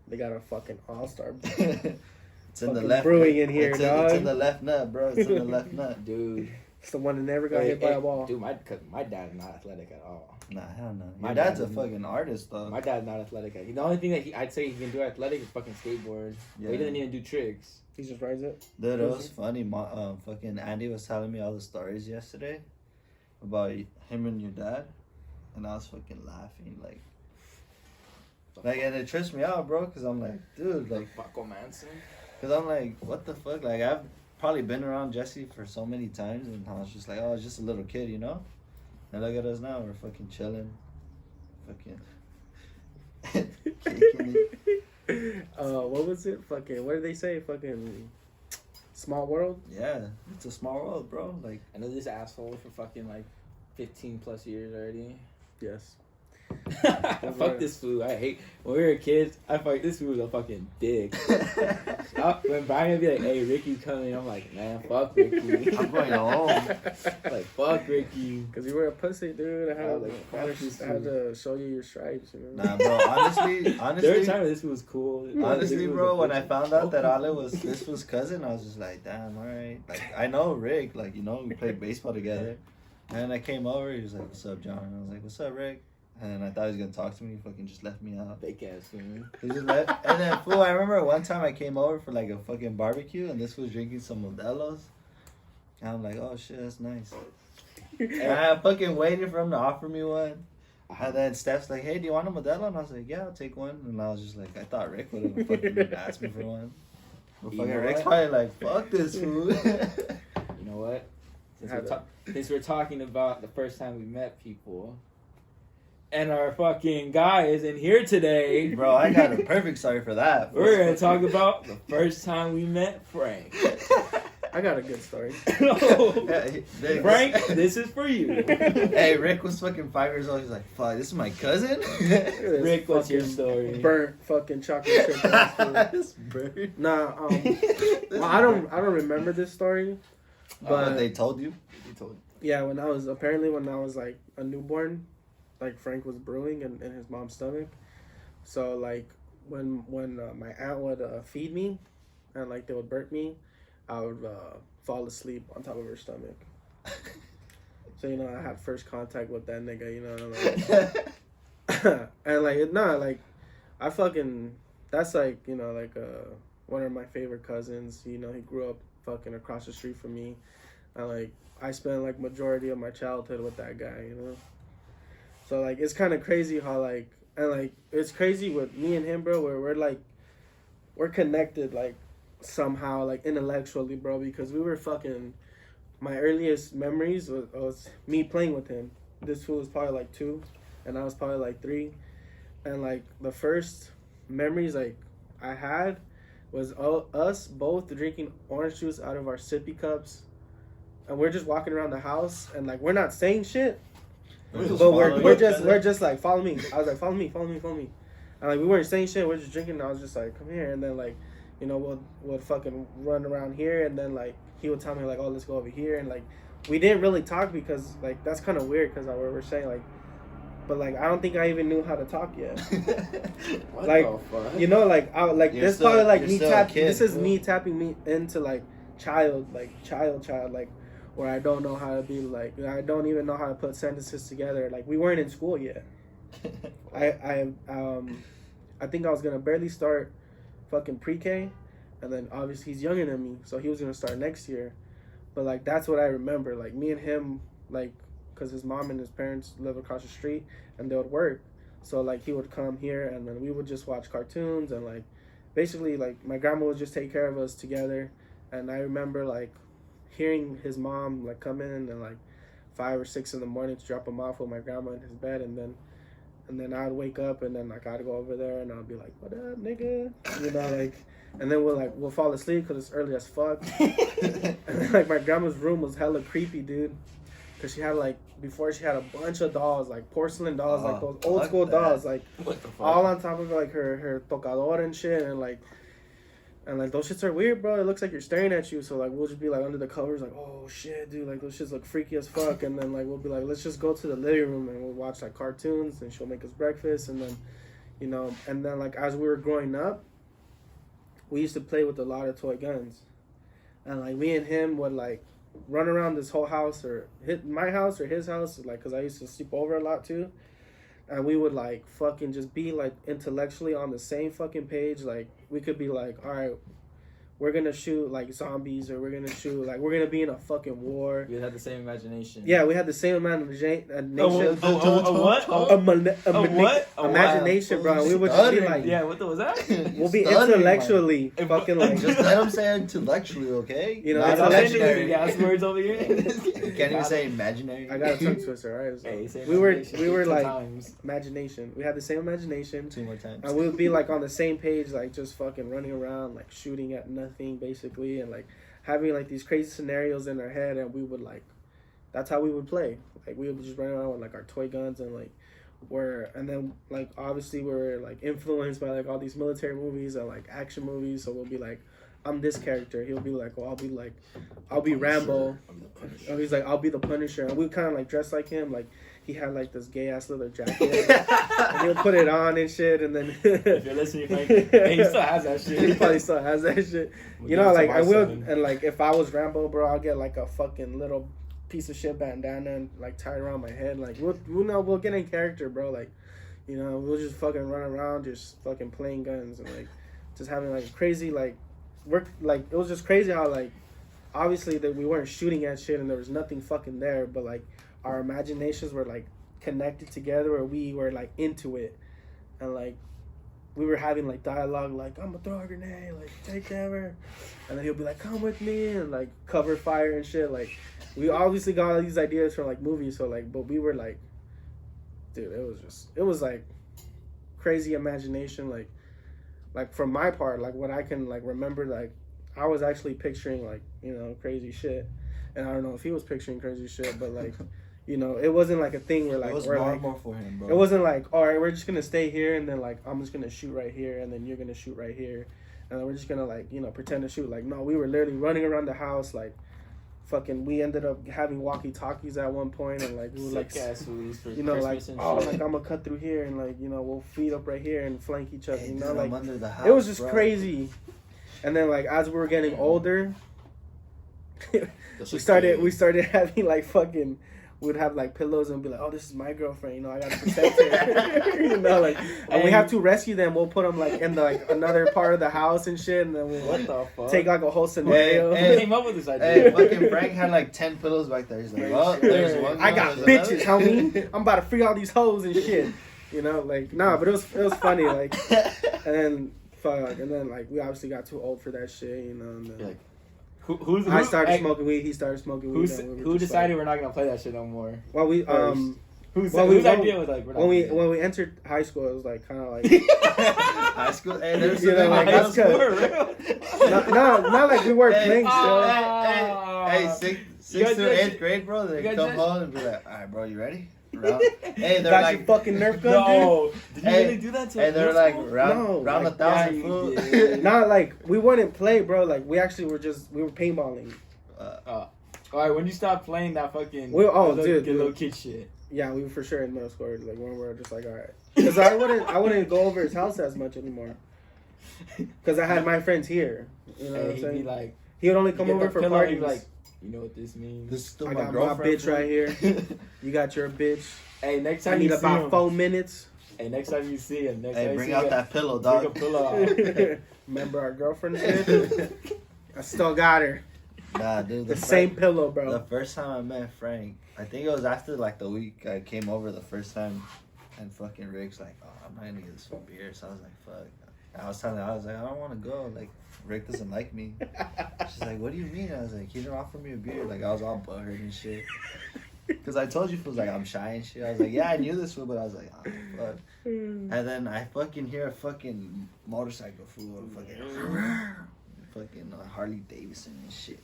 They got a fucking all-star. It's in the Fucking left. brewing in here, it's dog. It's in the left nut, bro. It's in the left nut. Dude. It's the one that never got hit by a ball. Dude, my dad is not athletic at all. Nah, hell no. My My dad's a dad- fucking artist, though. My dad's not athletic. The only thing that I'd say he can do athletic is fucking skateboard. Yeah. But he doesn't even do tricks. He just rides it. Dude, it was funny. Fucking Andy was telling me all the stories yesterday about him and your dad, and I was fucking laughing, like, and it trips me out, bro, because I'm like, dude, like, Paco Manson. because I'm like, what the fuck? Like, I've probably been around Jesse for so many times, and I was just like, oh, it's just a little kid, you know? And look at us now, we're fucking chilling. Fucking kicking it. What was it? Fucking, what did they say? Fucking small world? Yeah, it's a small world, bro. Like, I know this asshole for fucking like 15 plus years already. Yes. Fuck this fool. I hate when we were kids. I thought this fool was a fucking dick. When Brian would be like, "Hey, Ricky's coming," I'm like, "Man, fuck Ricky." I'm going home. Like, fuck Ricky. Because you were a pussy, dude. I had, Like, I had to show you your stripes, you know? Nah, bro. There were Honestly, times this was cool. honestly, This was bro. a When I bitch. found out that Ale was this cousin, I was just like, damn, all right. Like, I know Rick. Like, you know, we played baseball together. And I came over. He was like, "What's up, John?" And I was like, "What's up, Rick?" And I thought he was gonna talk to me. He fucking just left me out. Fake ass man. He just left. And then, fool, I remember one time I came over for like a fucking barbecue, and this was drinking some Modelo's. And I'm like, oh shit, that's nice. And I'm fucking waiting for him to offer me one. And then Steph's like, hey, do you want a Modelo? And I was like, yeah, I'll take one. And I was just like, I thought Rick would have fucking asked me for one. But You fucking know Rick's what? probably like, fuck this fool. You know what? Since we're talking about the first time we met people, and our fucking guy is in here today, Bro, I got a perfect story for that. we're gonna talk about the first time we met Frank. I got a good story. Frank, this is for you. Hey, Rick was fucking 5 years old. He's like, fuck, this is my cousin? Rick, what's your story? Burnt fucking chocolate chip. ass food. This bird. Nah, well, I don't remember this story, But but they told you? yeah, when I was like a newborn, like Frank was brewing in his mom's stomach. So like when my aunt would feed me, and like they would burp me, I would fall asleep on top of her stomach. So you know I had first contact with that nigga, you know, like, and like I fucking that's like, you know, like one of my favorite cousins. You know, he grew up fucking across the street from me, and like I spent like majority of my childhood with that guy, you know. So like it's kind of crazy how like, and like it's crazy with me and him, bro, where we're connected like somehow, like, intellectually, bro, because we were fucking... My earliest memories was me playing with him. This fool was probably, like, 2, and I was probably, like, 3. And, like, the first memories, like, I had was us both drinking orange juice out of our sippy cups. And we're just walking around the house, and, like, we're not saying shit. But we're just like, follow me. I was like, follow me. And like, we weren't saying shit. We're just drinking. And I was just like, come here. And then like, you know, we'll fucking run around here. And then like, he would tell me like, oh, let's go over here. And like, we didn't really talk because like, that's kind of weird because we're saying like, but like, I don't think I even knew how to talk yet. What like, the fuck? you know, like, this still, probably like me tapping. This is me tapping me into like child, like where I don't know how to be like, I don't even know how to put sentences together. Like, we weren't in school yet. I think I was gonna barely start fucking pre-K, and then obviously he's younger than me, so he was gonna start next year. But like, that's what I remember. Like, me and him, like, cause his mom and his parents live across the street, and they would work. So like, he would come here, and then we would just watch cartoons, and like, basically like, my grandma would just take care of us together. And I remember like, hearing his mom like come in and like 5 or 6 in the morning to drop him off with my grandma in his bed, and then I'd wake up, and then like, I'd go over there and I'd be like, what up, nigga, you know, like, and then we'll fall asleep because it's early as fuck. And then, like, my grandma's room was hella creepy, dude, because she had like, before she had a bunch of dolls, like porcelain dolls, like those old school dolls, like all on top of like her tocador and shit, and like those shits are weird, bro. It looks like you're staring at you. So like, we'll just be like under the covers, like, oh shit, dude, like those shits look freaky as fuck. And then like, we'll be like, let's just go to the living room and we'll watch like cartoons, and she'll make us breakfast. And then, you know, and then like, as we were growing up, we used to play with a lot of toy guns, and like, me and him would like run around this whole house, or hit my house or his house, like, cause I used to sleep over a lot too. And we would like fucking just be like intellectually on the same fucking page. Like, we could be like, all right, we're gonna shoot like zombies, or we're gonna shoot like, we're gonna be in a fucking war. You had the same imagination. Yeah, we had the same imagination. Imagination, bro. We would just be like, yeah, what was that? We'll be intellectually fucking like. Just let him say intellectually, okay? You know, not imaginary. Gas words over here. You can't even say imaginary. I got a tongue twister, right? So Hey, we were two like times. imagination. We had the same imagination. 2 more times. And we would be like on the same page, like just fucking running around, like shooting at nothing, basically, and like having like these crazy scenarios in our head, and we would like, that's how we would play. Like, we would just run around with like our toy guns, and like and then like, obviously we're like influenced by like all these military movies and like action movies, so we'll be like, I'm this character. He'll be like, well, I'll be Rambo. And he's like, I'll be the Punisher. And we kind of like dress like him. Like, he had like this gay ass leather jacket, and he'll put it on and shit. And then if you're listening, Frank, hey, he still has that shit. He probably still has that shit. You know, like, I will. And like, if I was Rambo, bro, I'll get like a fucking little piece of shit bandana and like tie it around my head. Like, we'll get in character, bro. Like, you know, we'll just fucking run around, just fucking playing guns, and like just having like a crazy like work. Like, it was just crazy how like, obviously that we weren't shooting at shit and there was nothing fucking there, but like, our imaginations were like connected together, or we were like into it, and like, we were having like dialogue, like, I'm gonna throw a grenade, like, take cover, and then he'll be like, come with me, and like cover fire and shit. Like, we obviously got all these ideas from like movies, so like, but we were like, dude, it was like crazy imagination. Like from my part, like what I can like remember, like I was actually picturing like, you know, crazy shit, and I don't know if he was picturing crazy shit, but like, you know, it wasn't like a thing where like, it was we're normal like, for him, bro. it wasn't like, all right, we're just gonna stay here, and then like, I'm just gonna shoot right here, and then you're gonna shoot right here, and then we're just gonna like, you know, pretend to shoot. Like, no, we were literally running around the house, like fucking, we ended up having walkie-talkies at one point, and like, we were like, you know, like, oh, like, I'm gonna cut through here, and like, you know, we'll feed up right here and flank each other, Hey, you know, dude, like, I'm under the house, it was just bro. crazy. And then like, as we were getting older, we started having like fucking, we'd have like pillows and be like, oh, this is my girlfriend, you know, I gotta protect her. You know, like, and we have to rescue them. We'll put them like in the like another part of the house and shit, and then we'll What the fuck? take like a whole scenario. Who came up with this Hey, idea? fucking Frank had like 10 pillows back there. He's like, well, there's one. I got there's bitches, another. homie. I'm about to free all these hoes and shit. You know, like, nah, but it was funny, like, and then fuck. And then like we obviously got too old for that shit, you know. And then, You're like, who's I started hey, smoking weed. He started smoking weed. Who decided we're not gonna play that shit no more? Well, we Whose Well, idea was like we're not when we entered high school, it was like kind of like High school? Hey, there's You know, something like, like that's not like we weren't playing still. Hey, sixth through eighth grade, bro. They come home and be like, all right, bro, you ready? Hey, they're Got like, your fucking Nerf gun, No, did you Hey, really do that to hey, they're like, No, round like, 1,000 yeah, food. you did. dude? Not like we wouldn't play, bro. Like we actually were paintballing. All right, when you stop playing that fucking dude. little kid shit. Yeah, we were for sure in middle school. Like when we were just like, all right, because I wouldn't go over his house as much anymore. Because I had my friends here. You know what I'm He'd saying? be like, He would only come over for parties. Like, you know what this means? This is still I my got my girlfriend. bitch right here. You got your bitch. Hey, next I time need you see about him. 4 minutes. Hey, next time you see him. Next time Hey, you bring see out him, that pillow, bring a dog. pillow out. Remember our girlfriend shit? I still got her. Nah, dude. The same pillow, bro. The first time I met Frank, I think it was after like the week I came over the first time, and fucking Rick's like, oh, I'm not gonna get this for beer. So I was like, fuck. And I was telling her, I was like, I don't want to go. Like, Rick doesn't like me. She's like, what do you mean? I was like, he didn't offer me a beer. Like, I was all butthurt and shit. Because I told you, fools, like, I'm shy and shit. I was like, yeah, I knew this fool, but I was like, oh, fuck. And then I fucking hear a fucking motorcycle fool, fucking Harley Davidson and shit.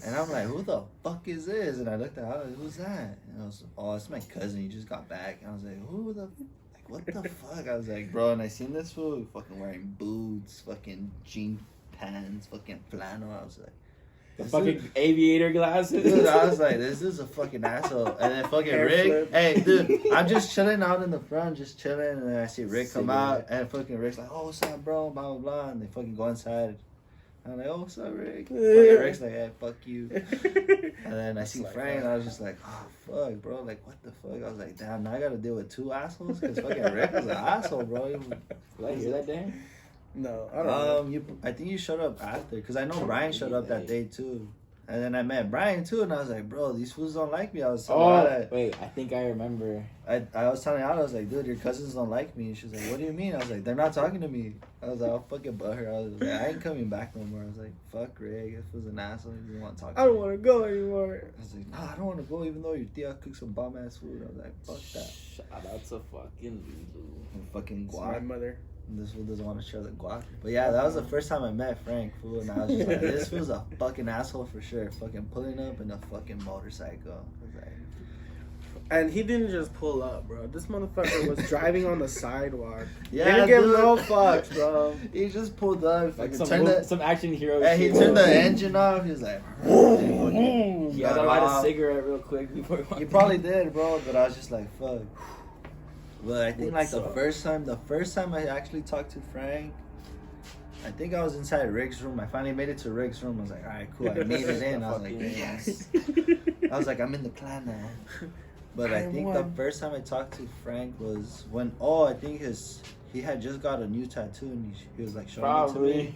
And I'm like, who the fuck is this? And I looked at her, I was like, who's that? And I was, oh, it's my cousin. He just got back. And I was like, who the, like, what the fuck? I was like, bro, and I seen this fool fucking wearing boots, fucking jean pants, fucking flannel. I was like, The fucking aviator glasses. dude, I was like, this is a fucking asshole. And then fucking Hair Rick, flip. hey, dude, I'm just chilling out in the front, just chilling. And then I see Rick come out, Cigarette. and fucking Rick's like, oh, what's up, bro? Blah, blah, blah. And they fucking go inside. I'm like, oh, what's up, Rick? Fucking Rick's like, hey, fuck you. And then I see like, Frank, and I was just like, oh, fuck, bro. Like, what the fuck? I was like, damn, now I gotta deal with two assholes? Because fucking Rick was an asshole, bro. Did I hear that, Dan? No, I don't know. I think you showed up after, because I know Brian showed up that day, too. And then I met Brian too, and I was like, bro, these fools don't like me. I was telling Ada, Wait, I think I remember. I was telling Ada, I was like, dude, your cousins don't like me. And she was like, what do you mean? I was like, they're not talking to me. I was like, I'll fucking butt her. I was like, I ain't coming back no more. I was like, fuck Ray, this was an asshole. He didn't want to talk to I me. don't want to go anymore. I was like, nah, I don't want to go, even though your tia cooked some bomb ass food. I was like, fuck that. Shout out to fucking Lulu. And fucking It's my guac. mother. This fool doesn't want to share the guac. But yeah, that was the first time I met Frank, fool. And I was just like, this fool's a fucking asshole for sure. Fucking pulling up in a fucking motorcycle. I was like, And he didn't just pull up, bro. This motherfucker was driving on the sidewalk. yeah, Didn't give dude. no fucks, bro. He just pulled up. Like Fucking turned the, some action hero and he shit. turned the engine off. He was like, He had to light a off. cigarette real quick before he walked You in. probably did, bro. But I was just like, fuck. But I think What's like up? the first time I actually talked to Frank, I think I was inside Rick's room. I finally made it to Rick's room. I was like, all right, cool. I made it in. I was like, Fucking yes. I was like, I'm in the clan now. But I I think won. the first time I talked to Frank was when, I think he had just got a new tattoo and he was like showing it to Probably. me.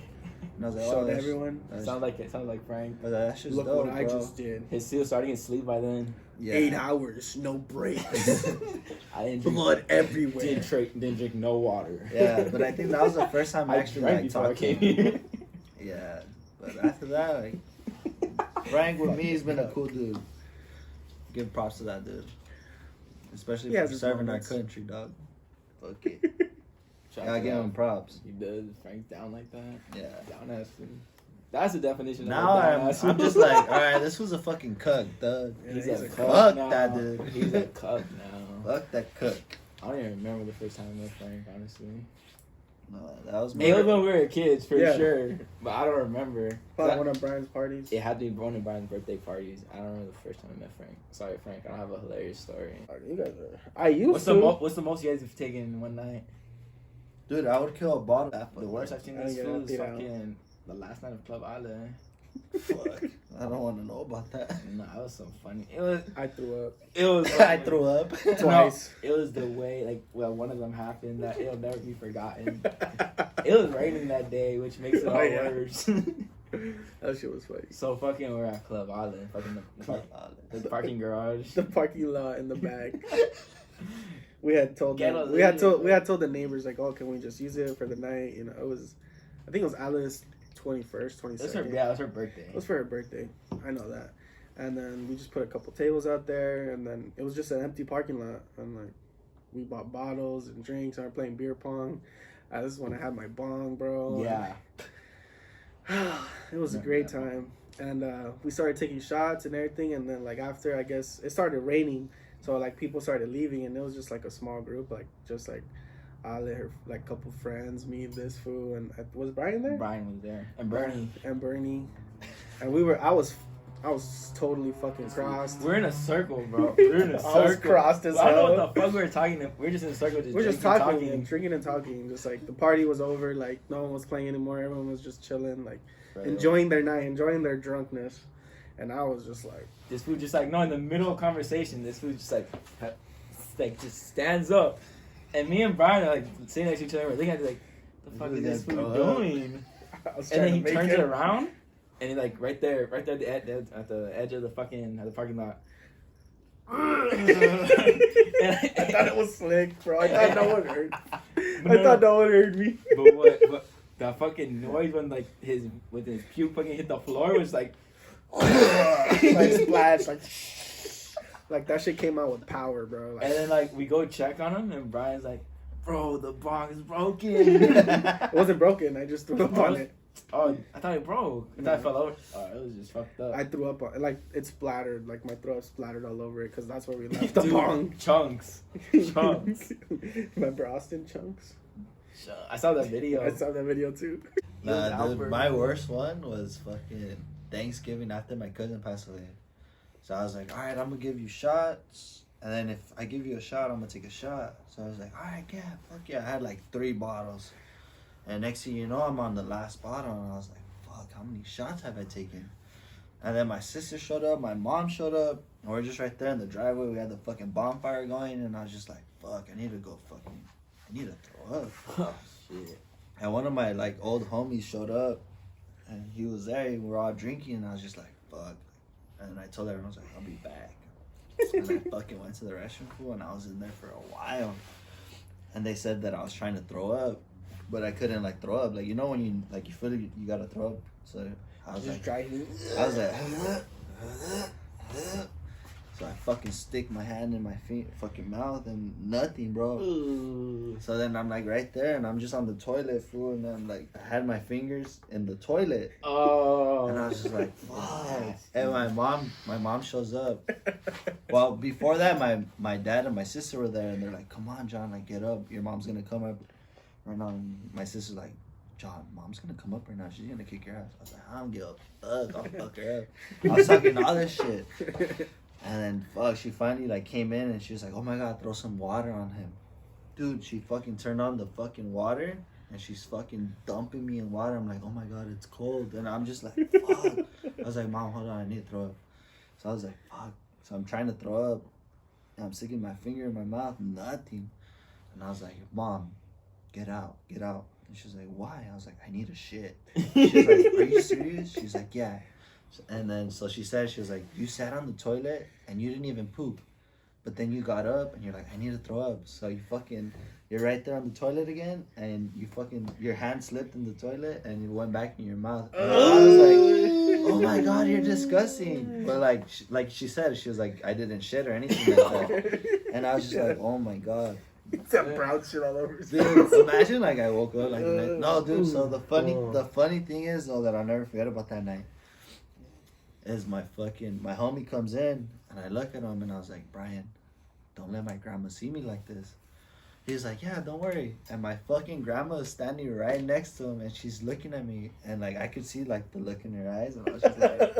And I was like, Showed that's- everyone. that's- Sound like Frank. but that shit's Look dope, what I bro. just did. His seal starting to sleep by then. Yeah. 8 hours, no breaks. I didn't drink, Blood everywhere. didn't drink no water. Yeah, but I think that was the first time I actually drank like before I talked to came him. here. Yeah, but after that, like Frank with me has been a cool dude. Give props to that dude, especially He has for his serving our moments. country, dog. Fuck it. Shout Gotta out give to him him. props. He does. Frank's down like that. Yeah. Down ass food. That's the definition Now of a down ass I'm just food. like, all right, this was a fucking cuck, dog. Yeah, He's he's a a cuck cuck, now. that dude. He's a cuck now. Fuck that cook. I don't even remember the first time I met Frank, honestly. No, that was It was when we were kids, for Yeah. sure. But I don't remember. Probably one of Brian's parties. It had to be one of Brian's birthday parties. I don't remember the first time I met Frank. Sorry, Frank. I don't have a hilarious story. You guys are. I used What's to. what's the most you guys have taken in one night? Dude, I would kill a bottle. The worst I've seen I this get food it, is you know. fucking the last night of Club Island. Fuck. I don't want to know about that. No, it was so funny. It was. I threw up It was. I threw up. twice. No, it was the way, like, well, one of them happened that it'll never be forgotten. It was raining that day, which makes it all Oh, yeah. worse. That shit was funny. So fucking, we're at Club Island, fucking the parking garage. The parking lot in the back. we had told Ghetto them, we had living, told the neighbors like, oh, can we just use it for the night? You know, I think it was Alice's 21st, 22nd. Yeah, it was her birthday. It was for her birthday. I know that. And then we just put a couple tables out there, and then it was just an empty parking lot. And like, we bought bottles and drinks, and we're playing beer pong. This is when I had my bong, bro. Yeah. It was a great time. And we started taking shots and everything. And then like after, I guess it started raining, so like people started leaving, and it was just like a small group, like just like Ale, her like couple friends, me, this fool, and was Brian there? Brian was there, and Bernie. And I was totally fucking crossed. We're in a circle, bro. We're in a circle. I was crossed as hell. I don't know what the fuck we were talking. We're just in a circle, We're just talking and drinking and talking. Just like the party was over, like no one was playing anymore. Everyone was just chilling, like enjoying their night, enjoying their drunkenness. And I was just like, this food just like, no, in the middle of conversation, this food just like just stands up. And me and Brian are like sitting next to each other, we're looking at it like, the fuck is this food doing? And then he turns it around, and he like right there at the edge of the parking lot. I thought it was slick, bro. I thought no one heard. I thought no one heard me. But what the fucking noise when like his puke fucking hit the floor was like like splash, like that shit came out with power, bro. Like, and then like we go check on him, and Brian's like, bro, the bong is broken. It wasn't broken. I just threw up on it. Oh, I thought it broke. I thought it fell over. Oh, it was just fucked up. I threw up on like it splattered, like my throat splattered all over it because that's where we left the bong. Chunks. Remember Austin Chunks? I saw that video. I saw that video too. Nah, dude, my worst one was fucking Thanksgiving after my cousin passed away. So I was like, all right, I'm gonna give you shots, and then if I give you a shot, I'm gonna take a shot. So I was like, all right, yeah, fuck yeah. I had like 3 bottles, and next thing you know, I'm on the last bottle, and I was like, fuck, how many shots have I taken? And then my sister showed up, my mom showed up, and we're just right there in the driveway. We had the fucking bonfire going, and I was just like, fuck, I need to throw up. Oh, shit. And one of my like old homies showed up, and he was there. And we were all drinking, and I was just like, "Fuck!" And I told everyone, I was like, "I'll be back." And I fucking went to the restroom pool, and I was in there for a while. And they said that I was trying to throw up, but I couldn't like throw up. Like you know when you like you feel you gotta throw up. So I was Just like, I was like. So I fucking stick my hand in my fucking mouth and nothing, bro. Ooh. So then I'm like right there and I'm just on the toilet, fool, and I'm like, I had my fingers in the toilet. Oh. And I was just like, fuck. And my mom shows up. Well, before that, my dad and my sister were there, and they're like, come on, John, like get up. Your mom's gonna come up right now. And my sister's like, John, mom's gonna come up right now. She's gonna kick your ass. I was like, I don't give a fuck. I'll fuck her up. I was talking all this shit. And then, fuck, she finally, like, came in and she was like, oh my God, throw some water on him. Dude, she fucking turned on the fucking water and she's fucking dumping me in water. I'm like, oh my God, it's cold. And I'm just like, fuck. I was like, Mom, hold on, I need to throw up. So I was like, fuck. So I'm trying to throw up and I'm sticking my finger in my mouth, nothing. And I was like, Mom, get out. And she's like, why? I was like, I need a shit. She's like, are you serious? She's like, yeah. And then, so she said, she was like, you sat on the toilet and you didn't even poop. But then you got up and you're like, I need to throw up. So you're right there on the toilet again. And your hand slipped in the toilet and it went back in your mouth. And I was like, oh my God, you're disgusting. But like she said, she was like, I didn't shit or anything like that. And I was just like, oh my God. It's that brown shit all over. Dude, imagine like I woke up like, no, dude. So the funny thing is though that I'll never forget about that night. Is my homie comes in and I look at him and I was like, Brian, don't let my grandma see me like this. He's like, yeah, don't worry. And my fucking grandma is standing right next to him and she's looking at me and like I could see like the look in her eyes and I was just like,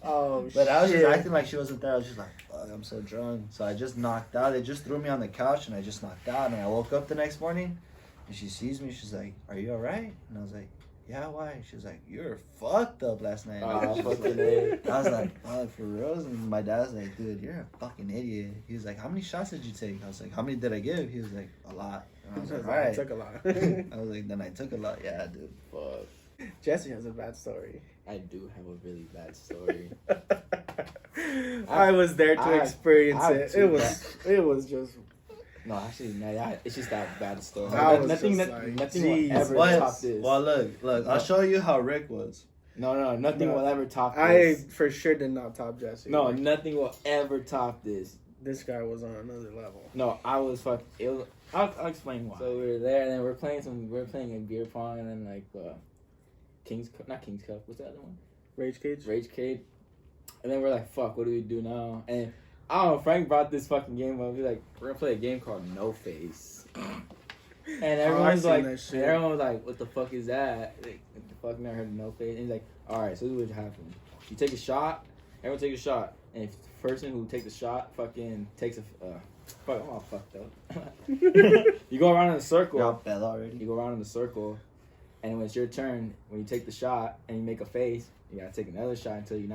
oh, but I was just acting like she wasn't there. I was just like, fuck, I'm so drunk. So I just knocked out. They just threw me on the couch and I just knocked out. And I woke up the next morning and she sees me. She's like, are you all right? And I was like, yeah, why? She was like, you were fucked up last night. I was like, oh, for real? And my dad's like, dude, you're a fucking idiot. He was like, how many shots did you take? I was like, how many did I give? He was like, a lot. And I was like, all right. I took a lot. I was like, then I took a lot. Yeah, dude. Fuck. Jesse has a bad story. I do have a really bad story. I was there to experience it. It was just No, actually, no, it's just that bad story. That was Nothing just like, will ever What? top this. Well, look. I'll show you how Rick was. No, nothing will ever top I this. for sure did not top Jesse. No, nothing will ever top this. This guy was on another level. No, I was fucking. I'll explain why. So we were there, and then we were playing a beer pong, and then like King's Cup, not King's Cup. What's the other one? Rage Cage. And then we're like, fuck, what do we do now? And I don't know. Frank brought this fucking game up. He's like, we're gonna play a game called No Face. And everyone's everyone was like, what the fuck is that? Like, what the fuck, never heard of No Face. And he's like, all right, so this is what happened. You take a shot. Everyone take a shot. And if the person who takes the shot fucking takes a fuck, I'm all fucked up. You go around in a circle. You're all fed already. You go around in a circle, and when it's your turn, when you take the shot and you make a face, you gotta take another shot until you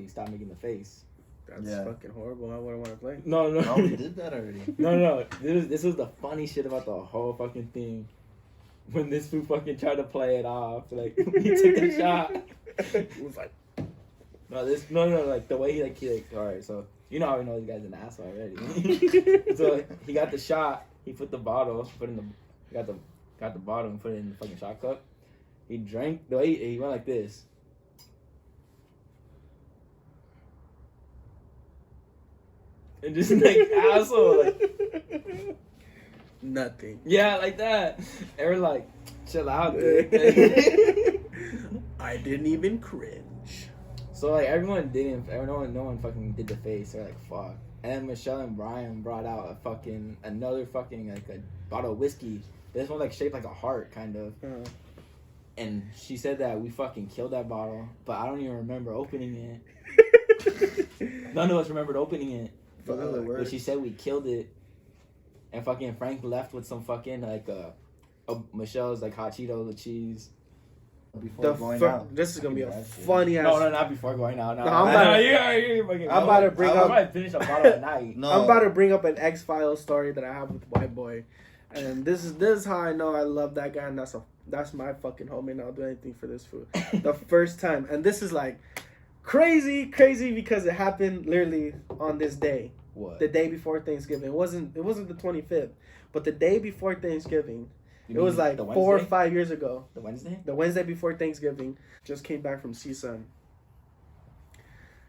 stop making the face. That's fucking horrible. I wouldn't want to play. No. No, we did that already. No. This was the funny shit about the whole fucking thing. When this fool fucking tried to play it off, like when he took the shot. It was like, No, like the way he all right, so you know how we know this guy's an asshole already. So he got the shot, he put the bottle, got the bottle and put it in the fucking shot cup. He drank the way he went like this. And just like asshole, like nothing. yeah, like that. And we're like, chill out, dude. I didn't even cringe. So like no one fucking did the face. They're like, fuck. And then Michelle and Brian brought out another fucking like a bottle of whiskey. This one like shaped like a heart, kind of. Uh-huh. And she said that we fucking killed that bottle, but I don't even remember opening it. None of us remembered opening it. But she said we killed it. And fucking Frank left with some fucking like Michelle's like hot Cheetos with cheese. Before going out. This is gonna be a funny ass. No, not before going out. No, I'm about to bring up. I might finish a bottle at night. No. I'm about to bring up an X-Files story that I have with White Boy, and this is how I know I love that guy, and that's my fucking homie, and I'll do anything for this food. The first time, and this is like crazy because it happened literally on this day. What? The day before Thanksgiving. It wasn't the 25th, but the day before Thanksgiving. It was like 4 or 5 years ago. The Wednesday? The Wednesday before Thanksgiving. Just came back from CSUN.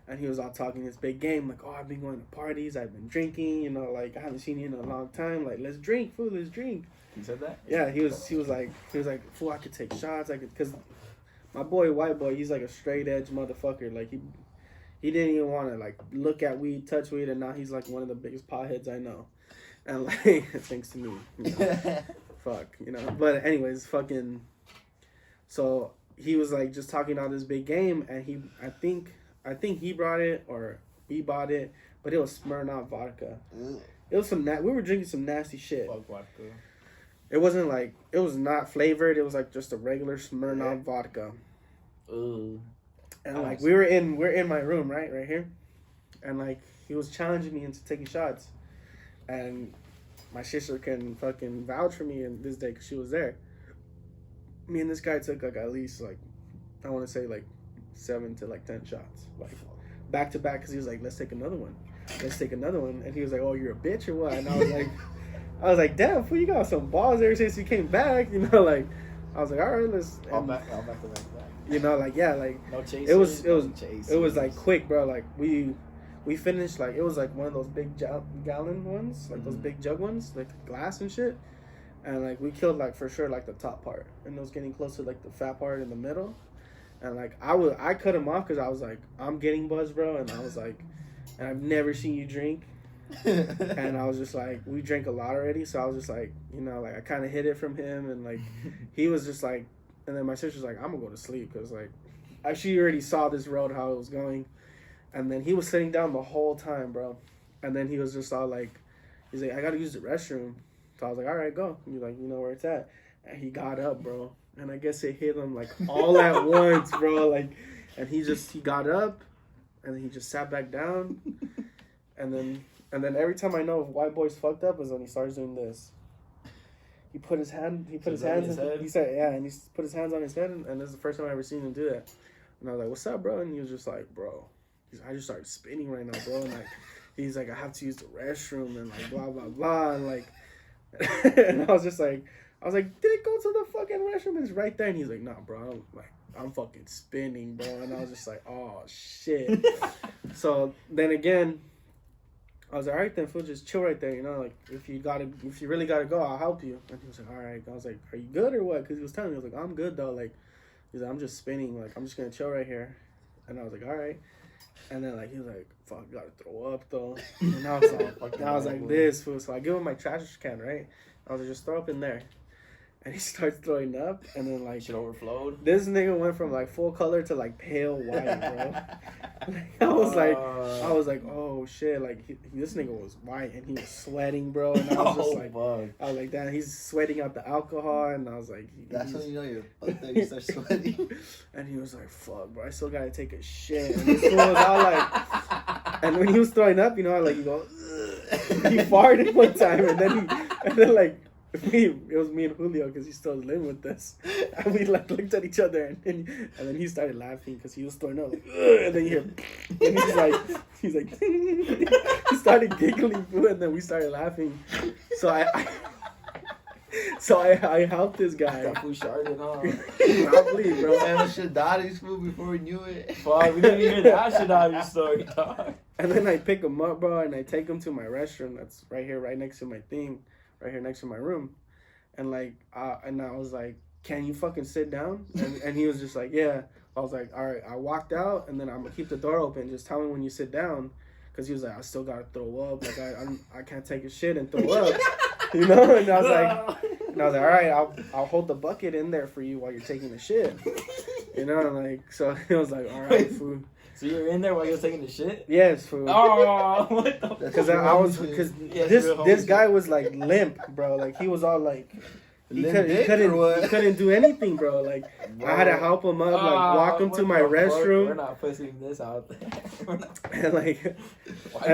And he was out talking his big game. Like, oh, I've been going to parties. I've been drinking. You know, like, I haven't seen you in a long time. Like, let's drink, fool. Let's drink. He said that? Yeah, he was like, fool, I could take shots. Because my boy, White Boy, he's like a straight edge motherfucker. Like, he didn't even want to, like, look at weed, touch weed. And now he's, like, one of the biggest potheads I know. And, like, thanks to me. You know? Fuck, you know. But anyways, fucking. So he was like just talking about this big game, and I think he brought it or we bought it, but it was Smirnoff vodka. It was we were drinking some nasty shit. Fuck vodka. It wasn't like it was not flavored. It was like just a regular Smirnoff vodka. Ooh. And like we're in my room right here, and like he was challenging me into taking shots, and. My sister can fucking vouch for me in this day because she was there. Me and this guy took like at least like, I want to say like 7 to like 10 shots. Like back to back because he was like, let's take another one. And he was like, oh, you're a bitch or what? And I was like, damn, fool, you got some balls ever since you came back. You know, like, I was like, all right, let's. I'll back. You know, like, yeah, like. No chasers. It was like quick, bro. Like we finished, like, it was, like, one of those big gallon ones, like, those big jug ones, like, glass and shit, and, like, we killed, like, for sure, like, the top part, and it was getting close to, like, the fat part in the middle, and, like, I cut him off, because I was, like, I'm getting buzzed, bro, and I was, like, and I've never seen you drink, and I was just, like, we drank a lot already, so I was just, like, you know, like, I kind of hid it from him, and, like, he was just, like, and then my sister's, like, I'm gonna go to sleep, because, like, she already saw this road, how it was going. And then he was sitting down the whole time, bro. And then he was just all like, he's like, I gotta use the restroom. So I was like, all right, go. And he's like, you know where it's at. And he got up, bro. And I guess it hit him like all at once, bro. Like, and he got up, and then he just sat back down. And then every time I know if White Boy's fucked up is when he starts doing this. He put his hands. He put his hands on his head, and this is the first time I ever seen him do that. And I was like, what's up, bro? And he was just like, bro. I just started spinning right now, bro. And like, he's like, I have to use the restroom and like, blah, blah, blah. And like, And I was like, did it go to the fucking restroom? It's right there. And he's like, nah, bro. I'm fucking spinning, bro. And I was just like, oh, shit. So then again, I was like, all right, then, fool, just chill right there. You know, like, if you really gotta go, I'll help you. And he was like, all right. I was like, are you good or what? Because he was telling me, I was like, I'm good, though. Like, he's like, I'm just spinning. Like, I'm just gonna chill right here. And I was like, all right. And then, like, he was like, fuck, you gotta throw up, though. And I was like, this, fool. So I give him my trash can, right? I was like, just throw up in there. And he starts throwing up, and then, like... Shit overflowed? This nigga went from, like, full color to, like, pale white, bro. I was like, oh, shit. Like, this nigga was white, and he was sweating, bro. And I was just like... Fuck. I was like, damn, he's sweating out the alcohol, and I was like... That's when you know you're fucked up, you start sweating. And he was like, fuck, bro, I still gotta take a shit. And this fool was all like... And when he was throwing up, you know, like, you go... He farted one time, and then like... It was me and Julio because he still living with us, and we like looked at each other, and then he started laughing because he was throwing up, like, and then you hear, and he's like he started giggling, and then we started laughing. So I helped this guy. That fool sharded, Probably, bro. Man, we should die this fool before we knew it. Fuck, we didn't even hear that shit out of your story, dog. And then I pick him up, bro, and I take him to my restroom that's right here, right next to my thing. Right here next to my room, and like, and I was like, "Can you fucking sit down?" And he was just like, "Yeah." I was like, "All right." I walked out, and then I'm gonna keep the door open. Just tell me when you sit down, because he was like, "I still gotta throw up. Like I can't take a shit and throw up, you know." And I was like, "All right, I'll hold the bucket in there for you while you're taking the shit," you know. And like, so he was like, "All right, food." So you were in there while you were taking the shit? Yes, food. Oh, what the? Because this guy was like limp, bro. Like he was all like he couldn't do anything, bro. Like bro. I had to help him up, like walk him to my restroom. We're not pushing this out there. and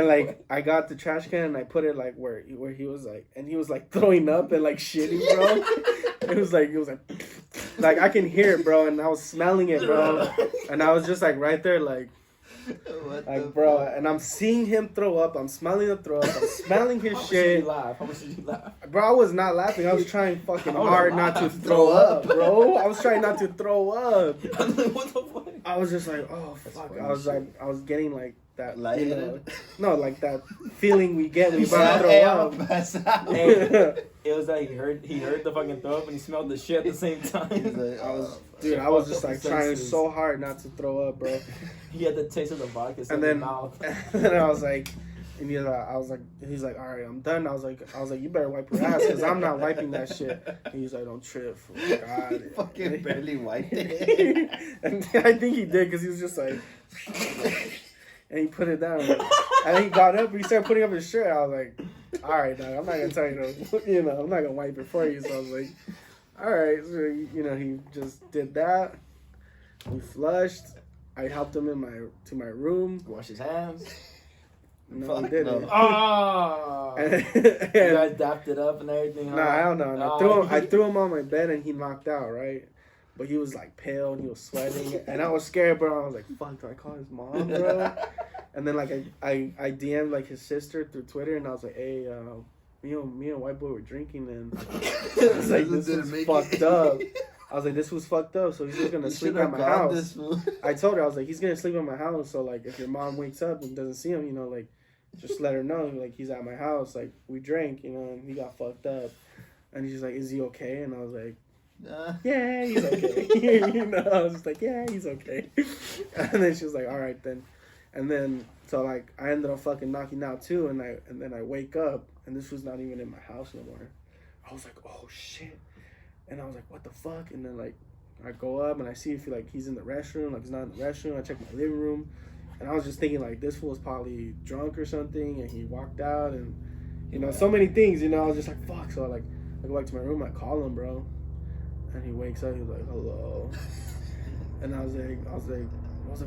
like I got the trash can and I put it like where he was like, and he was like throwing up and like shitting, bro. It was like I can hear it, bro, and I was smelling it, bro, and I was just like right there, like bro, and I'm seeing him throw up. I'm smelling the throw up. I'm smelling his shit. How much did you laugh? Bro, I was not laughing. I was trying fucking hard not to throw up, bro. I was trying not to throw up. What the fuck? I was just like, oh fuck. I was getting like that, lightheaded? Like that feeling we get when you about to throw up. Hey, it was like he heard the fucking throw up and he smelled the shit at the same time. Like, I was just like trying so hard not to throw up, bro. He had the taste of the vodka in his mouth. And then I was like, and he's like, all right, I'm done. I was like, you better wipe your ass because I'm not wiping that shit. And he's like, don't trip. God, he fucking barely wiped it. And I think he did because he was just like, and he put it down. And then he got up and he started putting up his shirt. I was like, all right, dog, I'm not gonna tell you to, I'm not gonna wipe it for you. So I was like, all right. So he just did that. We flushed. I helped him to my room. Wash his hands. No, he didn't. No. Oh! You guys dapped it up and everything? Nah, I don't know. I threw him on my bed and he knocked out, right? But he was like pale and he was sweating. And I was scared, bro. I was like, fuck, do I call his mom, bro? And then like I DM'd like his sister through Twitter and I was like, hey, me and White Boy were drinking and I was like, this was fucked up. I was like, this was fucked up, so he's just gonna sleep at my house. I told her, I was like, he's gonna sleep at my house, so like, if your mom wakes up and doesn't see him, like, just let her know, like, he's at my house, like, we drank, and he got fucked up. And she's like, is he okay? And I was like, yeah, he's okay. I was just like, yeah, he's okay. And then she was like, all right then. And then, so like, I ended up fucking knocking out too, and then I wake up, and this was not even in my house no more. I was like, oh shit. And I was like, what the fuck? And then, like, I go up and I see if he's in the restroom. Like, he's not in the restroom. I check my living room. And I was just thinking, like, this fool was probably drunk or something. And he walked out. And, so many things, I was just like, fuck. So, I go back to my room. I call him, bro. And he wakes up. He's like, hello. And I was like,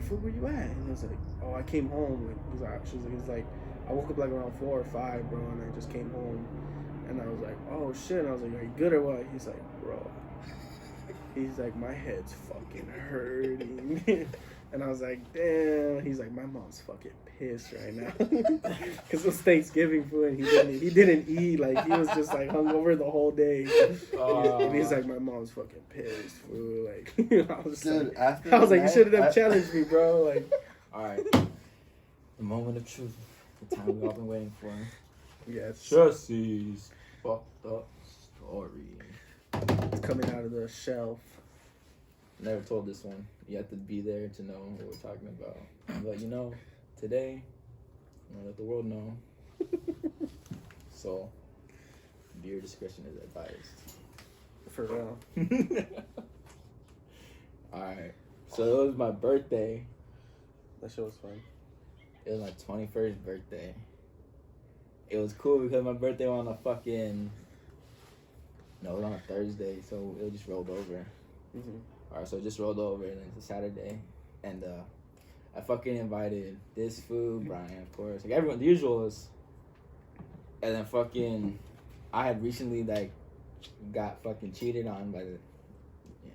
fool, where you at? And he was like, oh, I came home. He's like, I woke up, like, around 4 or 5, bro. And I just came home. And I was like, oh shit. And I was like, are you good or what? He's like, bro. He's like, my head's fucking hurting. And I was like, damn. He's like, my mom's fucking pissed right now. Because it was Thanksgiving food and he didn't eat. Like, he was just like hungover the whole day. And he's like, my mom's fucking pissed, fool. Like, I was Dude, like, you should have challenged me, bro. Like, Alright. The moment of truth. The time we've all been waiting for. yes. Jesse's fucked up story. It's coming out of the shelf. Never told this one. You have to be there to know what we're talking about. But today, I'm gonna let the world know. So, beer discretion is advised. For real. Alright. So it was my birthday. That shit was fun. It was my 21st birthday. It was cool because my birthday was on a fucking... No, it was on a Thursday, so it just rolled over. Mm-hmm. Alright, so it just rolled over and it's a Saturday. And I fucking invited this food, Brian, of course. Like everyone, the usuals. And then fucking... I had recently, like, got fucking cheated on by the... Yeah.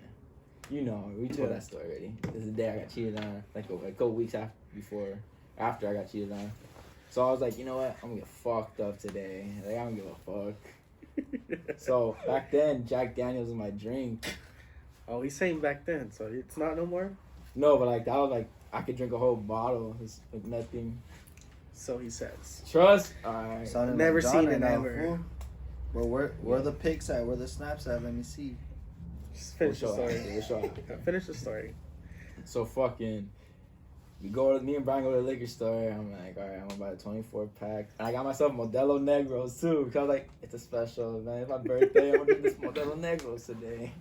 You know, we told that story already. This is the day I got cheated on, like a couple weeks after I got cheated on. So I was like, you know what? I'm gonna get fucked up today. Like, I don't give a fuck. So back then, Jack Daniels was my drink. Oh, he's saying back then, so it's not no more? No, but like that was like I could drink a whole bottle. It's like nothing. So he says. Trust. Alright. Sounding Never like seen John it right now, ever. fool. Well, where the pics at? Where the snaps at? Let me see. Just finish the story. We'll show you. Finish the story. So fucking, me and Brian go to the liquor store. I'm like, all right, I'm gonna buy a 24 pack, and I got myself Modelo Negros too. Cause I was like, it's a special event. It's my birthday. I'm gonna drink this Modelo Negros today.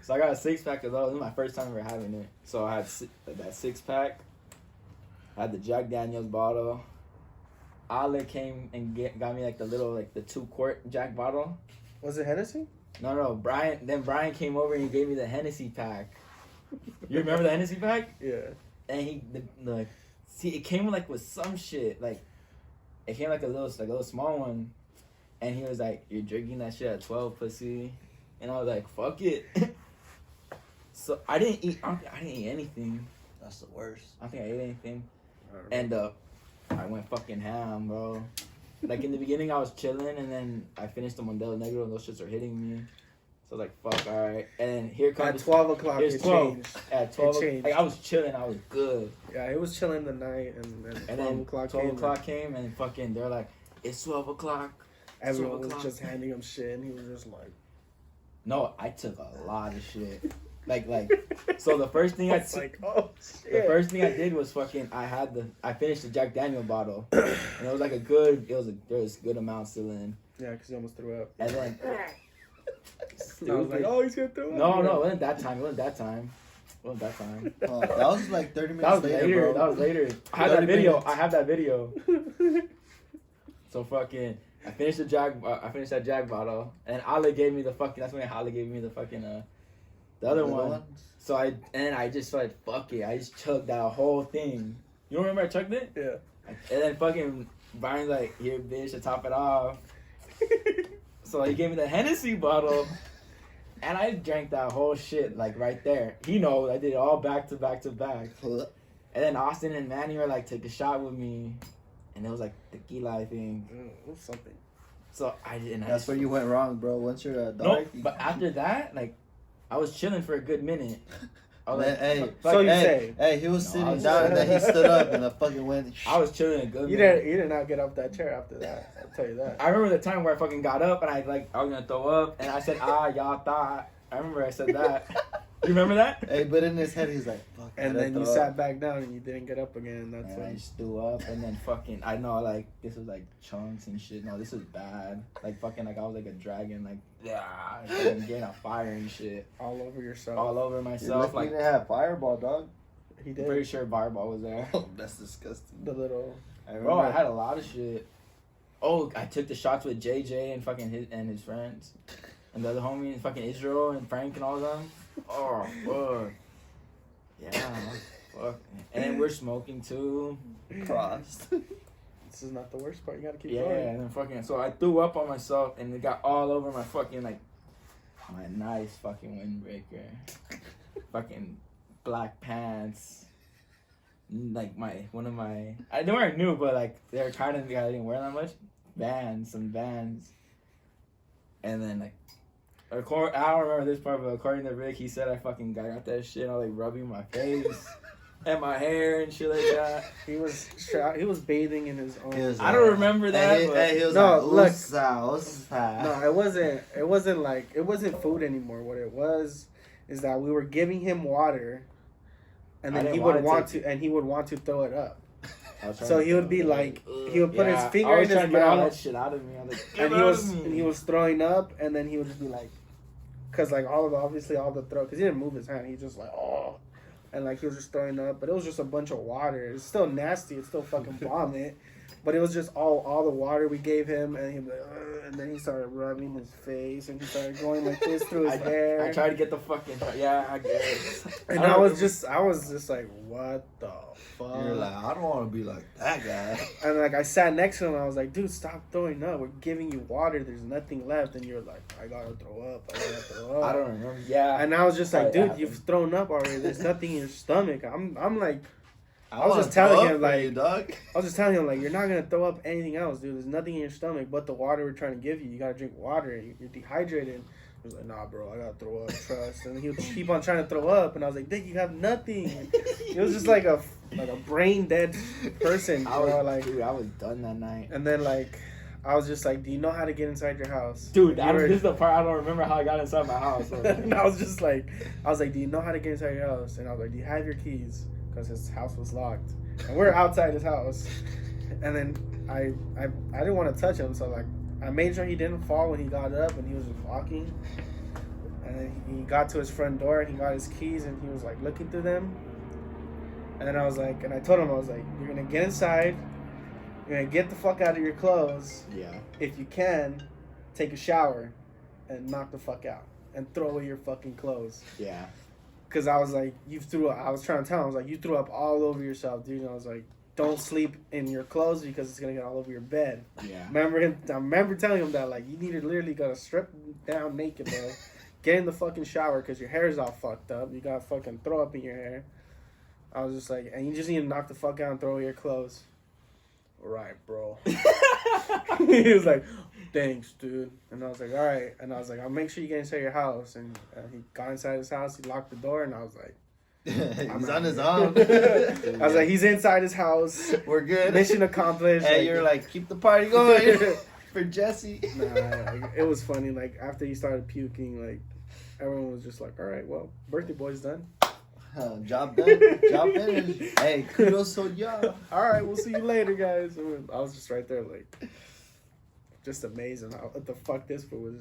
So I got a 6-pack of those. This is my first time ever having it. So I had that 6-pack. I had the Jack Daniels bottle. Ale came and got me like the 2-quart Jack bottle. Was it Hennessy? No, Brian came over and he gave me the Hennessy pack. You remember the Hennessy pack? Yeah. And it came with some shit. Like, it came like a little small one. And he was like, you're drinking that shit at 12, pussy. And I was like, fuck it. So I didn't eat anything. That's the worst. I don't think I ate anything. And I went fucking ham, bro. Like, in the beginning, I was chilling, and then I finished the Modelo Negro, and those shits are hitting me. So I was like, fuck, all right. And then here comes... At 12 o'clock, it 12. changed. At 12, It changed. like, I was chilling, I was good. Yeah, it was chilling the night, and then 12 then o'clock 12 came. o'clock came, and fucking, they're like, it's 12 o'clock. Everyone 12 was o'clock. just handing him shit, and he was just like... No, I took a lot of shit. Like, so the first thing I was like, oh, shit. The first thing I did was fucking, I finished the Jack Daniel bottle. And it was like there was a good amount still in. Yeah, because he almost threw up. And then... I was like, oh, he's going to throw up. No, it wasn't that time. Oh, that was like 30 minutes That was later, later. bro. That was later. I have 30 that video. minutes. I have that video. So fucking, I finished that Jack bottle, and Ale gave me the fucking. That's when Ale gave me the fucking the other one. So I just like fuck it. I just chugged that whole thing. You don't remember I chugged it? Yeah. And then fucking Brian's like, here, bitch, to top it off. So he gave me the Hennessy bottle, and I drank that whole shit like right there. He knows I did it all back to back to back. And then Austin and Manny were like, take a shot with me, and it was like tequila, I think. It was something. So I didn't. That's where you went wrong, bro. Once you're a No, dark. but after that, like, I was chilling for a good minute. I was Man, like, hey, fuck, So you hey, say. Hey, he was No, I sitting was- down and then he stood up and the fucking went. I was chilling a good You minute. did not get off that chair after that. I'll tell you that. I remember the time where I fucking got up and I was gonna throw up and I said, y'all thought. I remember I said that. You remember that? Hey, but in his head, he's like, fuck. And I then you throw sat up. back down and you didn't get up again. That's And I when. just threw up and then fucking, I know, like, this was like chunks and shit. No, this was bad. Like, fucking, like, I was like a dragon, like, fucking getting on fire and shit. All over yourself. All over You're myself. lucky Like, you didn't have Fireball, dog. He I'm did. pretty sure Barball was there. Oh, that's disgusting. The little. I Bro, I had a lot of shit. Oh, I took the shots with JJ and fucking his friends. And the other homie, fucking Israel and Frank and all of them. Oh, fuck. Yeah, fuck. And then we're smoking too. crossed. This is not the worst part. You gotta keep Yeah, going. and then fucking, so I threw up on myself and it got all over my fucking, like, my nice fucking windbreaker. Fucking black pants. Like they weren't new, but like they were kind of, I didn't wear that much. Some Vans. And then like, I don't remember this part, but according to Rick, he said I got that shit all like rubbing my face and my hair and shit like that. He was bathing in his own. I don't remember that. He was no, like, look. No, it wasn't food anymore. What it was is that we were giving him water, and then he would want to throw it up. So he would be like, he would put his finger in his mouth. Get all that shit out of me. I was like, and he was throwing up, and then he would just be like, cause like all the throat, cause he didn't move his hand. He just like, oh, and like he was just throwing up, but it was just a bunch of water. It's still nasty. It's still fucking vomit. But it was just all the water we gave him, and he was like, and then he started rubbing his face, and he started going like this through his hair. I tried to get the fucking, I guess. And I was just like, what the fuck? You're like, I don't want to be like that guy. And like I sat next to him, and I was like, dude, stop throwing up. We're giving you water. There's nothing left. And you're like, I gotta throw up. I don't remember. Yeah. And I was just like, dude, you've thrown up already. There's nothing in your stomach. I'm like. I was just telling him like, you're not gonna throw up anything else, dude. There's nothing in your stomach but the water we're trying to give you. You gotta drink water. You're dehydrated. He was like, nah, bro, I gotta throw up. Trust. And he would keep on trying to throw up, and I was like, Dick, you have nothing. It was just like a brain dead person. I was done that night. And then like, I was just like, do you know how to get inside your house, dude? This is the part I don't remember how I got inside my house. And I was like, do you know how to get inside your house? And I was like, do you have your keys? Because his house was locked, and we're outside his house. And then I didn't want to touch him, so like I made sure he didn't fall when he got up, and he was just walking. And then he got to his front door, and he got his keys, and he was like looking through them. And then I was like, and I told him, I was like, you're gonna get inside, you're gonna get the fuck out of your clothes. Yeah. If you can, take a shower, and knock the fuck out, and throw away your fucking clothes. Yeah. Because I was like, I was trying to tell him, I was like, you threw up all over yourself, dude. And I was like, don't sleep in your clothes because it's going to get all over your bed. Yeah. I remember telling him that, like, you need to literally go strip down naked, bro. Get in the fucking shower because your hair is all fucked up. You got fucking throw up in your hair. I was just like, and you just need to knock the fuck out and throw away your clothes. Right, bro. He was like, thanks, dude. And I was like, all right. And I was like, I'll make sure you get inside your house. And he got inside his house. He locked the door. And I was like, he's on his own. I was like, he's inside his house. We're good. Mission accomplished. Hey, you're like, keep the party going for Jesse. Nah, it was funny. Like, after he started puking, like, everyone was just like, all right, well, birthday boy's done. Job done. Job finished. Hey, kudos to y'all. All right, we'll see you later, guys. I was just right there, like, just amazing. What the fuck this fool was.